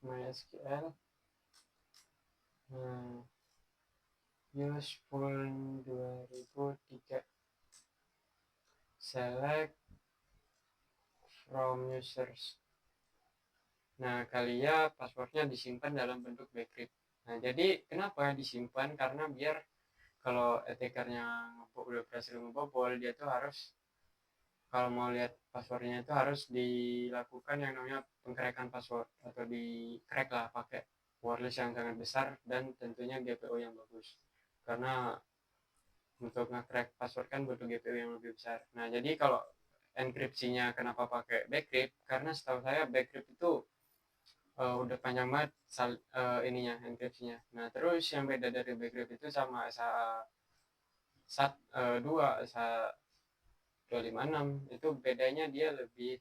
MySQL. Nah, useful 2003. Select from users. Nah, Kalia passwordnya disimpan dalam bentuk bcrypt. Nah, jadi kenapa disimpan? Karena biar kalau attackernya udah berhasil ngebobol, dia tuh harus, kalau mau lihat passwordnya itu harus dilakukan yang namanya pengcrackan password atau di crack lah pakai wireless yang sangat besar dan tentunya GPU yang bagus. Karena untuk nge-crack password kan butuh GPU yang lebih besar. Nah, jadi kalau enkripsinya kenapa pakai bcrypt? Karena setahu saya bcrypt itu udah panjang banget ininya enkripsinya. Nah, terus yang beda dari bcrypt itu sama SAT2, SA256 itu bedanya dia lebih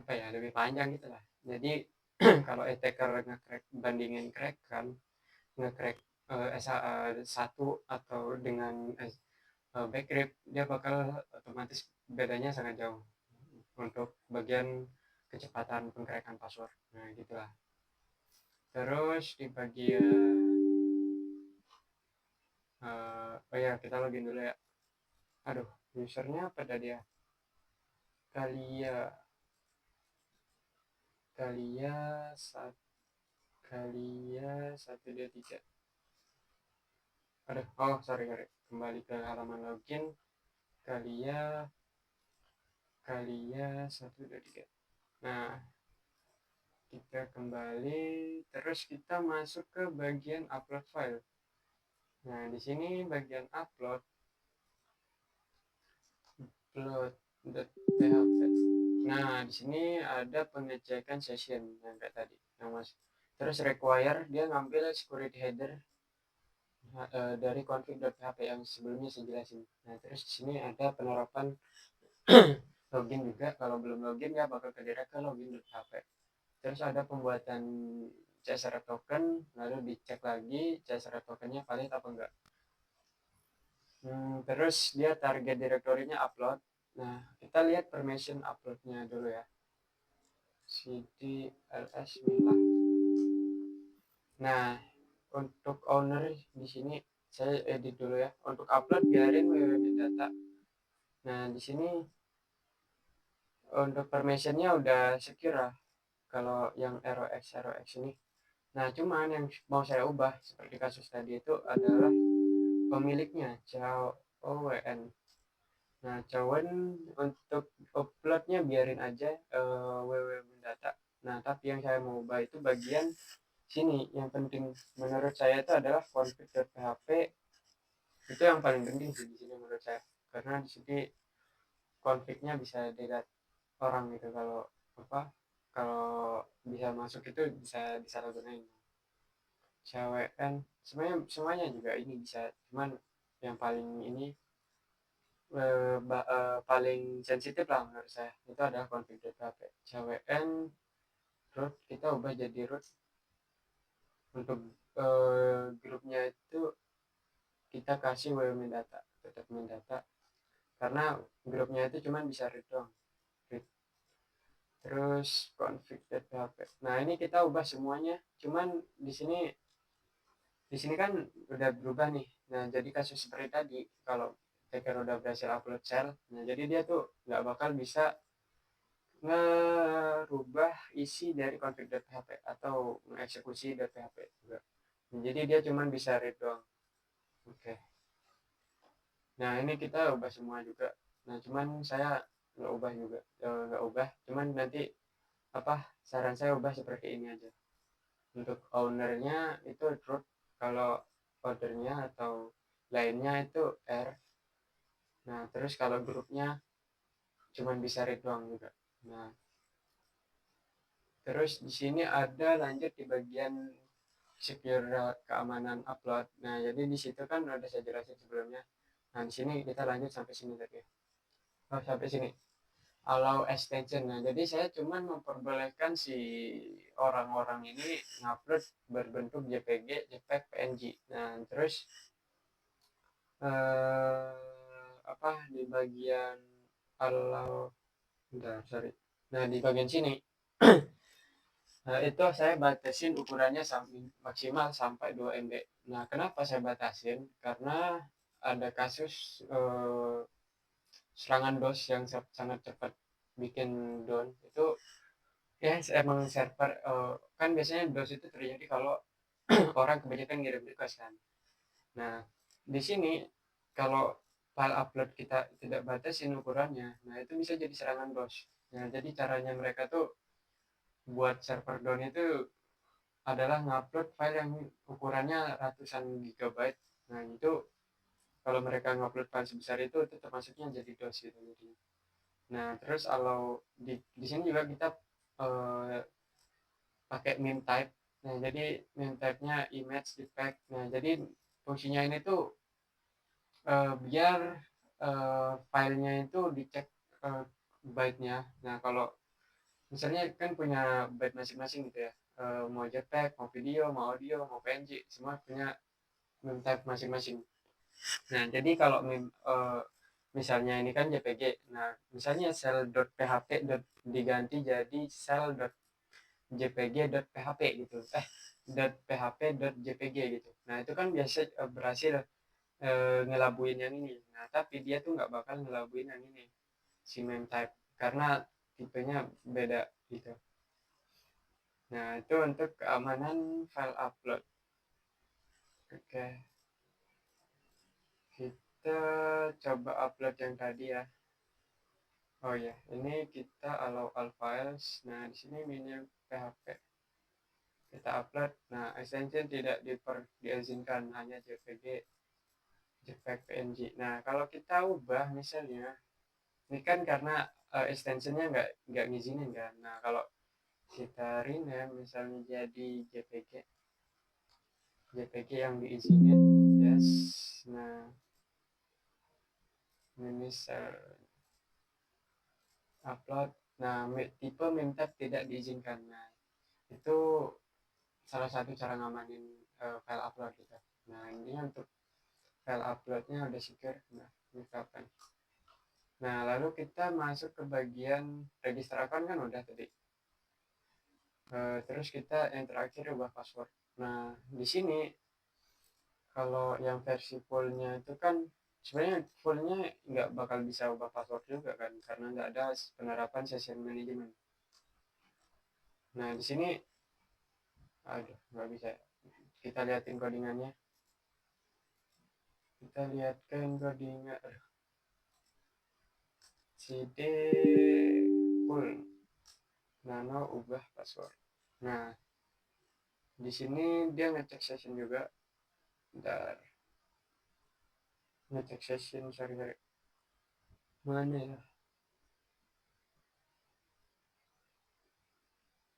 apa ya, lebih panjang gitu lah. Jadi kalau attacker nge-crack bandingin crack kan, nge-crack SA1 atau dengan bcrypt, dia bakal otomatis bedanya sangat jauh untuk bagian kecepatan pengcrackan password. Nah, gitulah. Terus di bagian oh ya, kita login dulu ya. Aduh, usernya apa tadi ya? Kalia Kalia Kalia 123. Aduh, oh sorry. Kembali ke halaman login. Kalia 123. Nah, kita kembali, terus kita masuk ke bagian upload file. Nah, di sini bagian upload.php. Nah, di sini ada pengecekan session yang kayak tadi, yang mas. Terus require dia ngambil security header dari config.php yang sebelumnya saya jelasin. Nah, terus di sini ada penerapan login juga. Kalau belum login ya bakal ke direct ke login.php. Terus ada pembuatan CSR token, lalu dicek lagi CSR tokennya valid apa enggak. Terus dia target directory-nya upload. Nah, kita lihat permission upload-nya dulu ya. cd ls milah. Nah, untuk owner di sini saya edit dulu ya. Untuk upload biarin www.data. Nah, di sini untuk permissionnya udah secure lah. Kalau yang ROX ini. Nah, cuman yang mau saya ubah seperti kasus tadi itu adalah pemiliknya, COWN. Nah, cawan untuk uploadnya biarin aja www.data. Nah, tapi yang saya mau ubah itu bagian sini. Yang penting menurut saya itu adalah config.php. Itu yang paling penting sih di sini menurut saya. Karena di sini config-nya bisa dilihat orang gitu, kalau apa, kalau bisa masuk itu bisa disalahgunain. CWN semuanya juga ini bisa, cuman yang paling ini paling sensitif lah menurut saya itu adalah config.php. CWN root kita ubah jadi root. Untuk grupnya itu kita kasih www.data, tetap data, karena grupnya itu cuman bisa read doang, read. Terus config.php. Nah, ini kita ubah semuanya, cuman di sini kan udah berubah nih. Nah, jadi kasus seperti tadi, kalau taker udah berhasil upload shell, nah jadi dia tuh nggak bakal bisa ngerubah isi dari config.php atau mengeksekusi .php juga. Nah, jadi dia cuman bisa read doang. Oke. Nah, ini kita ubah semua juga. Nah, cuman saya nggak ubah juga, nggak ubah. Cuman nanti apa, saran saya ubah seperti ini aja. Untuk ownernya itu root, kalau ordernya atau lainnya itu R. Nah, terus kalau grupnya cuman bisa read doang juga. Nah, terus di sini ada lanjut di bagian secure keamanan upload. Nah, jadi di situ kan udah saya jelasin sebelumnya. Nah, di sini kita lanjut sampai sini tadi. Oh, sampai sini. Allow extension. Nah, jadi saya cuma memperbolehkan si orang-orang ini ngupload berbentuk JPG, JPEG, PNG. Nah, terus apa di bagian allow, bentar, sorry. Nah, di bagian sini nah, itu saya batasin ukurannya maksimal sampai 2 MB. Nah, kenapa saya batasin? Karena ada kasus serangan DOS yang sangat cepat bikin down. Itu ya emang server, kan biasanya DOS itu terjadi kalau orang kebanyakan ngirim request kan. Nah, di sini kalau file upload kita tidak batasin ukurannya, nah itu bisa jadi serangan DOS. Nah, jadi caranya mereka tuh buat server down itu adalah ngupload file yang ukurannya ratusan gigabyte. Nah, itu kalau mereka ngupload file sebesar itu termasuknya jadi DOS gitu jadinya. Nah, terus kalau di sini juga kita pakai meme type. Nah, jadi meme type-nya image JPEG. Nah, jadi fungsinya ini tuh biar filenya itu dicek byte-nya. Nah, kalau misalnya kan punya byte masing-masing gitu ya, mau JPEG, mau video, mau audio, mau PNG, semua punya meme type masing-masing. Nah, jadi kalau misalnya ini kan JPG, nah misalnya cell.php diganti jadi cell.jpg.php gitu, .php.jpg gitu. Nah, itu kan biasa berhasil ngelabuin yang ini. Nah, tapi dia tuh nggak bakal ngelabuin yang ini, si meme type, karena tipenya beda gitu. Nah, itu untuk keamanan file upload. Oke, kita coba upload yang tadi ya. Oh ya, ini kita allow all files. Nah, di sini menu PHP. Kita upload. Nah, extension tidak diizinkan, hanya JPG, JPEG, PNG. Nah, kalau kita ubah misalnya, ini kan karena extensionnya nggak ngizinin kan. Nah, kalau kita rename misalnya jadi JPG, JPG yang diizinin, yes. Nah, ini upload. Nah, tipe meme type tidak diizinkan. Nah, itu salah satu cara ngamanin file upload gitu. Nah ini untuk file uploadnya udah secure. Nah misalkan, nah lalu kita masuk ke bagian register account kan udah tadi. Terus kita yang terakhir ubah password. Nah di sini kalau yang versi fullnya itu kan sebenarnya fullnya nggak bakal bisa ubah password juga kan, karena nggak ada penerapan session management. Nah di sini aduh nggak bisa, kita liatin codingannya, kita lihatkan codingan cd full nano ubah password. Nah di sini dia ngecek session juga. Bentar, ngecek session, sorry mana ya.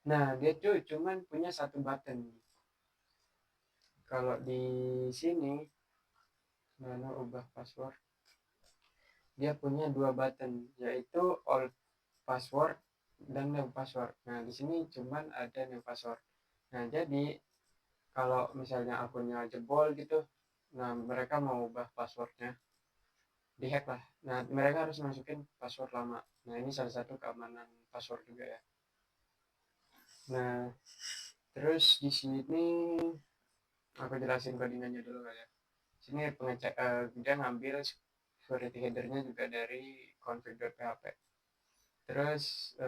Nah dia tuh cuman punya satu button. Kalau di sini nano ubah password, dia punya dua button, yaitu all password dan new password. Nah di sini cuman ada new password. Nah jadi kalau misalnya akunnya jebol gitu, nah mereka mau ubah passwordnya, dihack lah. Nah mereka harus masukin password lama. Nah ini salah satu keamanan password juga ya. Nah terus di sini aku jelasin codingannya dulu kali ya. Sini pengecek dia ngambil security headernya juga dari config.php. Terus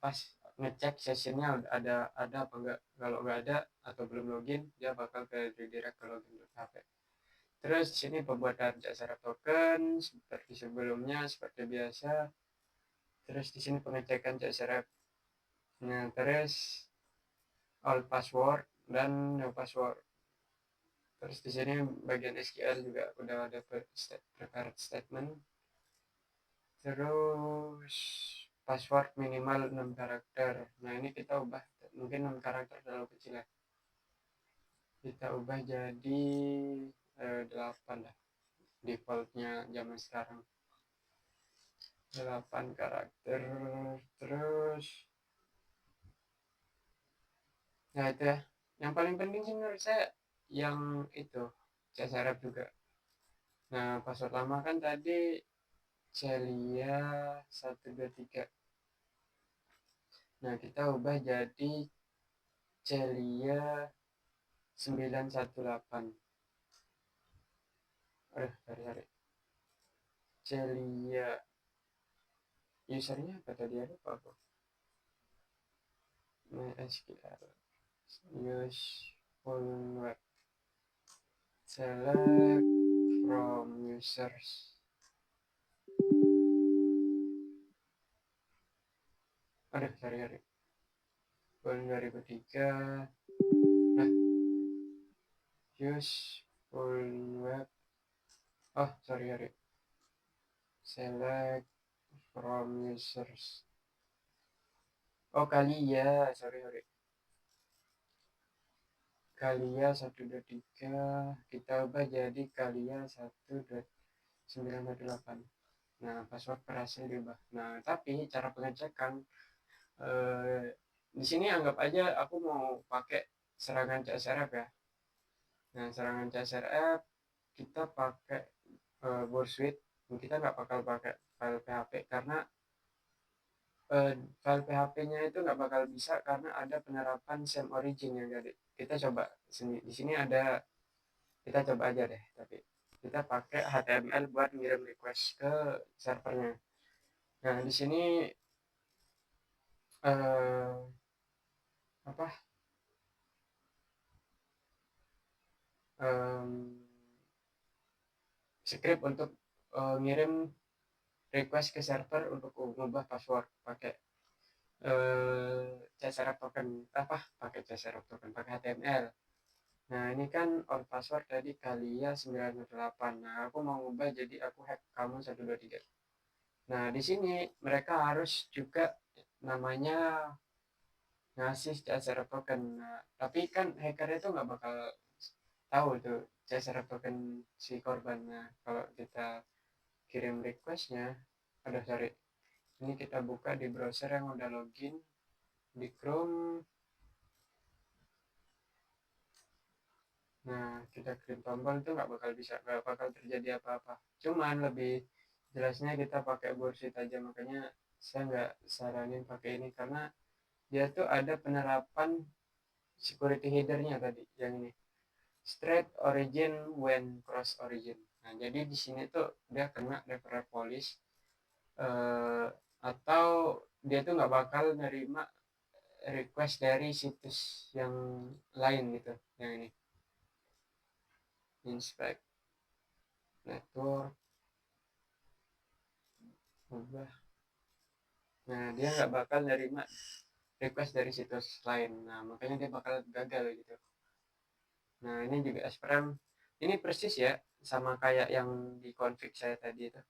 pas ngecek sessionnya ada apa enggak. Kalau nggak ada atau belum login, dia bakal ke redirect ke login.php. Terus di sini pembuatan CSRF token seperti sebelumnya, seperti biasa. Terus di sini pengecekan CSRF. Nah terus all password dan no password. Terus di sini bagian SQL juga udah ada prepared statement. Terus password minimal 6 karakter. Nah ini kita ubah, mungkin 6 karakter terlalu kecil ya, kita ubah jadi 8 lah, defaultnya zaman sekarang 8 karakter. Terus nah itu ya, yang paling penting sih menurut saya yang itu CSRF juga. Nah password lama kan tadi Celia 123. Nah kita ubah jadi Celia 918. Sorry. Celia usernya apa tadi, ada apa aku. MySQL use full web, select from users. Sorry full 2003. Nah use full web, sorry select from users. Kali ya, sorry Kalia 123 kita ubah jadi Kalia 1918. Nah password berhasil diubah. Nah tapi cara pengecekan di sini anggap aja aku mau pakai serangan CSRF ya. Nah serangan CSRF kita pakai Bursuit. Kita nggak bakal pakai file PHP karena file PHP-nya itu nggak bakal bisa karena ada penerapan same origin ya. Jadi kita coba di sini ada, kita coba aja deh, tapi kita pakai HTML buat ngirim request ke servernya. Nah di sini apa script untuk ngirim request ke server untuk mengubah password pakai CSRF token, pakai HTML. Nah ini kan all password tadi Kalia 98. Nah aku mau ngubah jadi aku hack kamu 123. Nah di sini mereka harus juga namanya ngasih CSRF token. Nah, tapi kan hacker itu nggak bakal tahu tuh CSRF token si korban. Nah kalau kita kirim requestnya, sorry, ini kita buka di browser yang udah login di Chrome. Nah, kita klik tombol itu nggak bakal terjadi apa-apa. Cuman lebih jelasnya kita pakai Bursit aja, makanya saya nggak saranin pakai ini karena dia tuh ada penerapan security headernya tadi yang ini straight origin when cross origin. Nah, jadi di sini tuh dia kena referral police, atau dia tuh nggak bakal nerima request dari situs yang lain gitu. Yang ini inspect network ubah. Nah, dia nggak bakal nerima request dari situs lain. Nah, makanya dia bakal gagal gitu. Nah, ini juga SPRAM. Ini persis ya sama kayak yang di config saya tadi itu.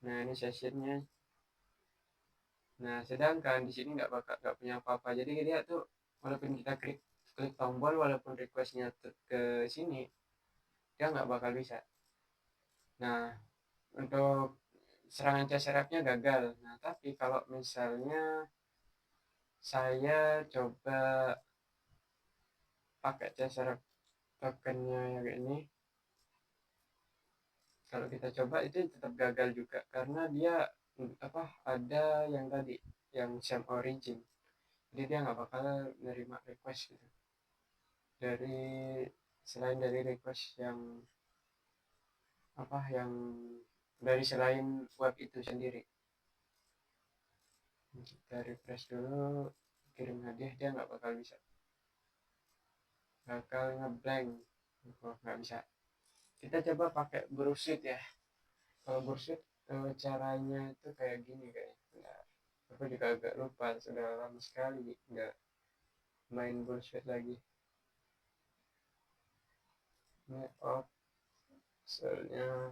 Nah, ini sessionnya. Nah, sedangkan di sini nggak punya apa-apa. Jadi dia tuh walaupun kita klik klik tombol, walaupun requestnya ke sini, dia nggak bakal bisa. Nah, untuk serangan CSRF-nya gagal. Nah, tapi kalau misalnya saya coba pakai CSRF tokennya yang ini, kalau kita coba itu tetap gagal juga karena dia ada yang tadi yang same origin. Jadi dia nggak bakal nerima request gitu dari selain dari request yang dari selain web itu sendiri. Kita refresh dulu, kirim hadiah, dia nggak bakal bisa, bakal ngeblank. Oh, nggak bisa. Kita coba pakai Bursit ya. Kalau Bursit caranya itu kayak gini kayaknya. Nah, aku juga agak lupa, sudah lama sekali nggak main Bursit lagi. Ini off soalnya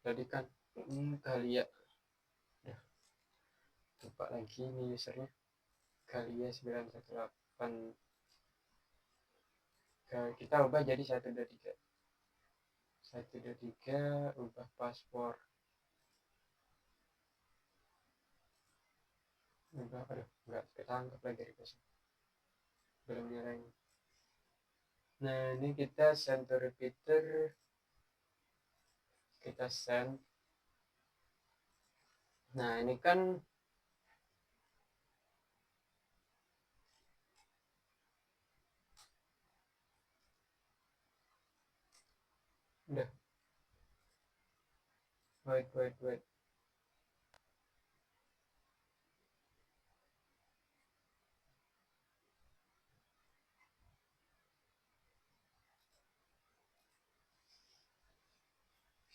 tadi kan kali ya, udah lupa lagi nih usernya, kali ya 918. Kita ubah jadi 123, ubah paspor, aduh nggak ketangkep lagi request, belum nyerang. Nah, ini kita send to repeater, kita send. Nah, ini kan udah, wait,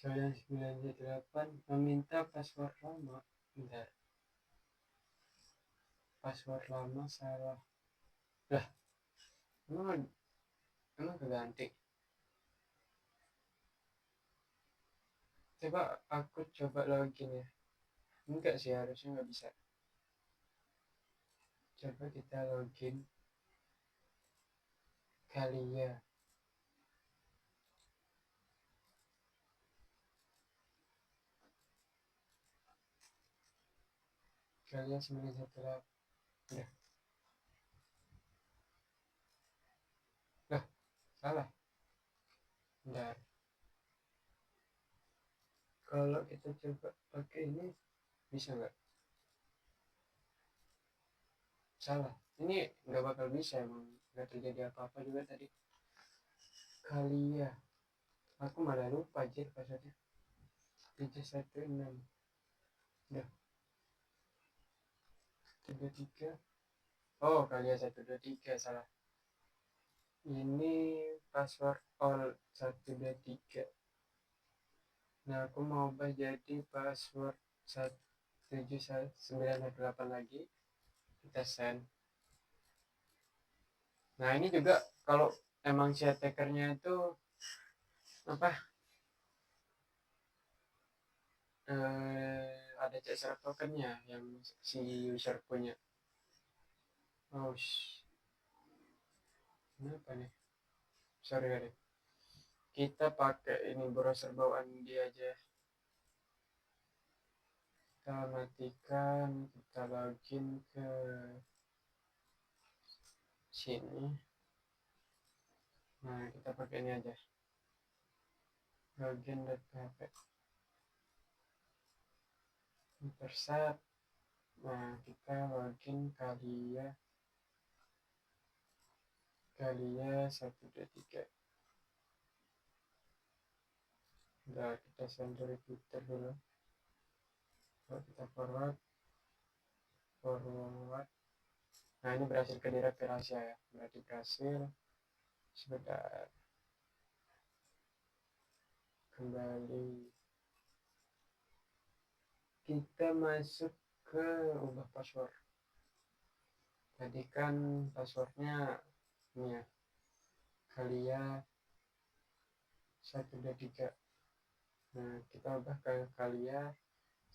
soalnya 98 meminta password lama. Bentar, password lama salah lah, emang keganti. Coba aku coba login ya, enggak sih, harusnya nggak bisa. Coba kita login kali ya. Kalian 918 udah lah, salah. Bentar, kalau kita coba pakai ini bisa nggak? Salah, ini nggak bakal bisa, emang nggak terjadi apa-apa juga tadi. Kali ya, aku malah lupa aja passwordnya. 716 udah, 123. Oh, kali ya 123, salah. Ini password all 123. Nah, aku mau ubah jadi password 7918 lagi, kita send. Nah, ini juga kalau emang si attackernya itu ada CSR tokennya yang si user punya. Oh, kenapa nih? Sorry. Kita pakai ini browser bawaan dia aja. Kita matikan, kita login ke sini. Nah, kita pakai ini aja, login.php. Intersat. Nah, kita login Kalia 123. Udah, kita send repeater dulu. Kalau kita forward. Nah, ini berhasil ke direct rahasia ya, berarti berhasil. Sebentar, kembali kita masuk ke ubah password. Tadi kan passwordnya ini ya, Kalia 123. Nah, kita ubah ke Kalia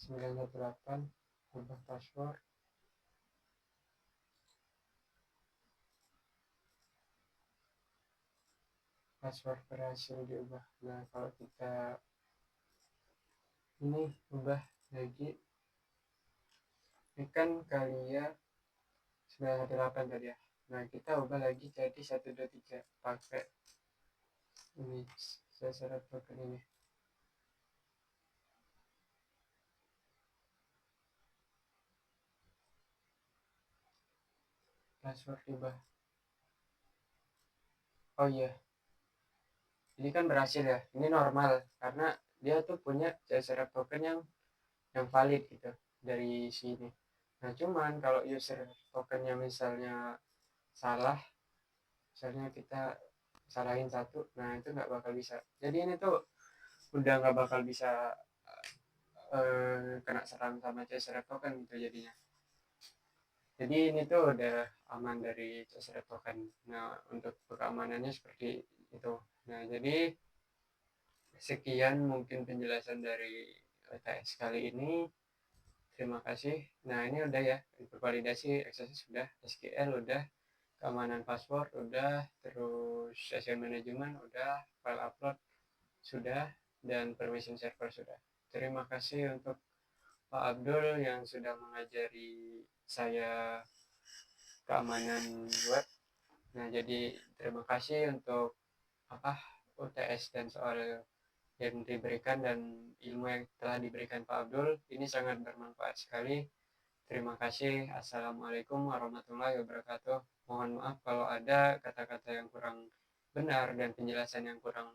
918, ubah password. Password berhasil diubah. Nah, kalau kita ini ubah lagi, ini kan Kalia 918 tadi ya. Nah, kita ubah lagi jadi 123 pakai ini syarat token ini. Password ubah. Oh iya, ini kan berhasil ya. Ini normal karena dia tuh punya syarat token yang valid gitu dari sini. Nah, cuman kalau user tokennya misalnya salah, misalnya kita salahin satu, nah itu nggak bakal bisa. Jadi ini tuh udah nggak bakal bisa kena serang sama syarat token gitu jadinya. Jadi ini tuh udah aman dari syarat token. Nah, untuk keamanannya seperti itu. Nah, jadi sekian mungkin penjelasan dari OTS kali ini. Terima kasih. Nah, ini udah ya, validasi XSS sudah, SQL udah, keamanan password udah, terus session management udah, file upload sudah, dan permission server sudah. Terima kasih untuk Pak Abdul yang sudah mengajari saya keamanan web. Nah, jadi terima kasih untuk UTS dan soal yang diberikan dan ilmu yang telah diberikan Pak Abdul. Ini sangat bermanfaat sekali. Terima kasih. Assalamualaikum warahmatullahi wabarakatuh. Mohon maaf kalau ada kata-kata yang kurang benar dan penjelasan yang kurang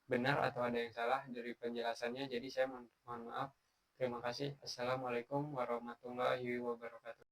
benar atau ada yang salah dari penjelasannya. Jadi saya mohon maaf. Terima kasih. Assalamualaikum warahmatullahi wabarakatuh.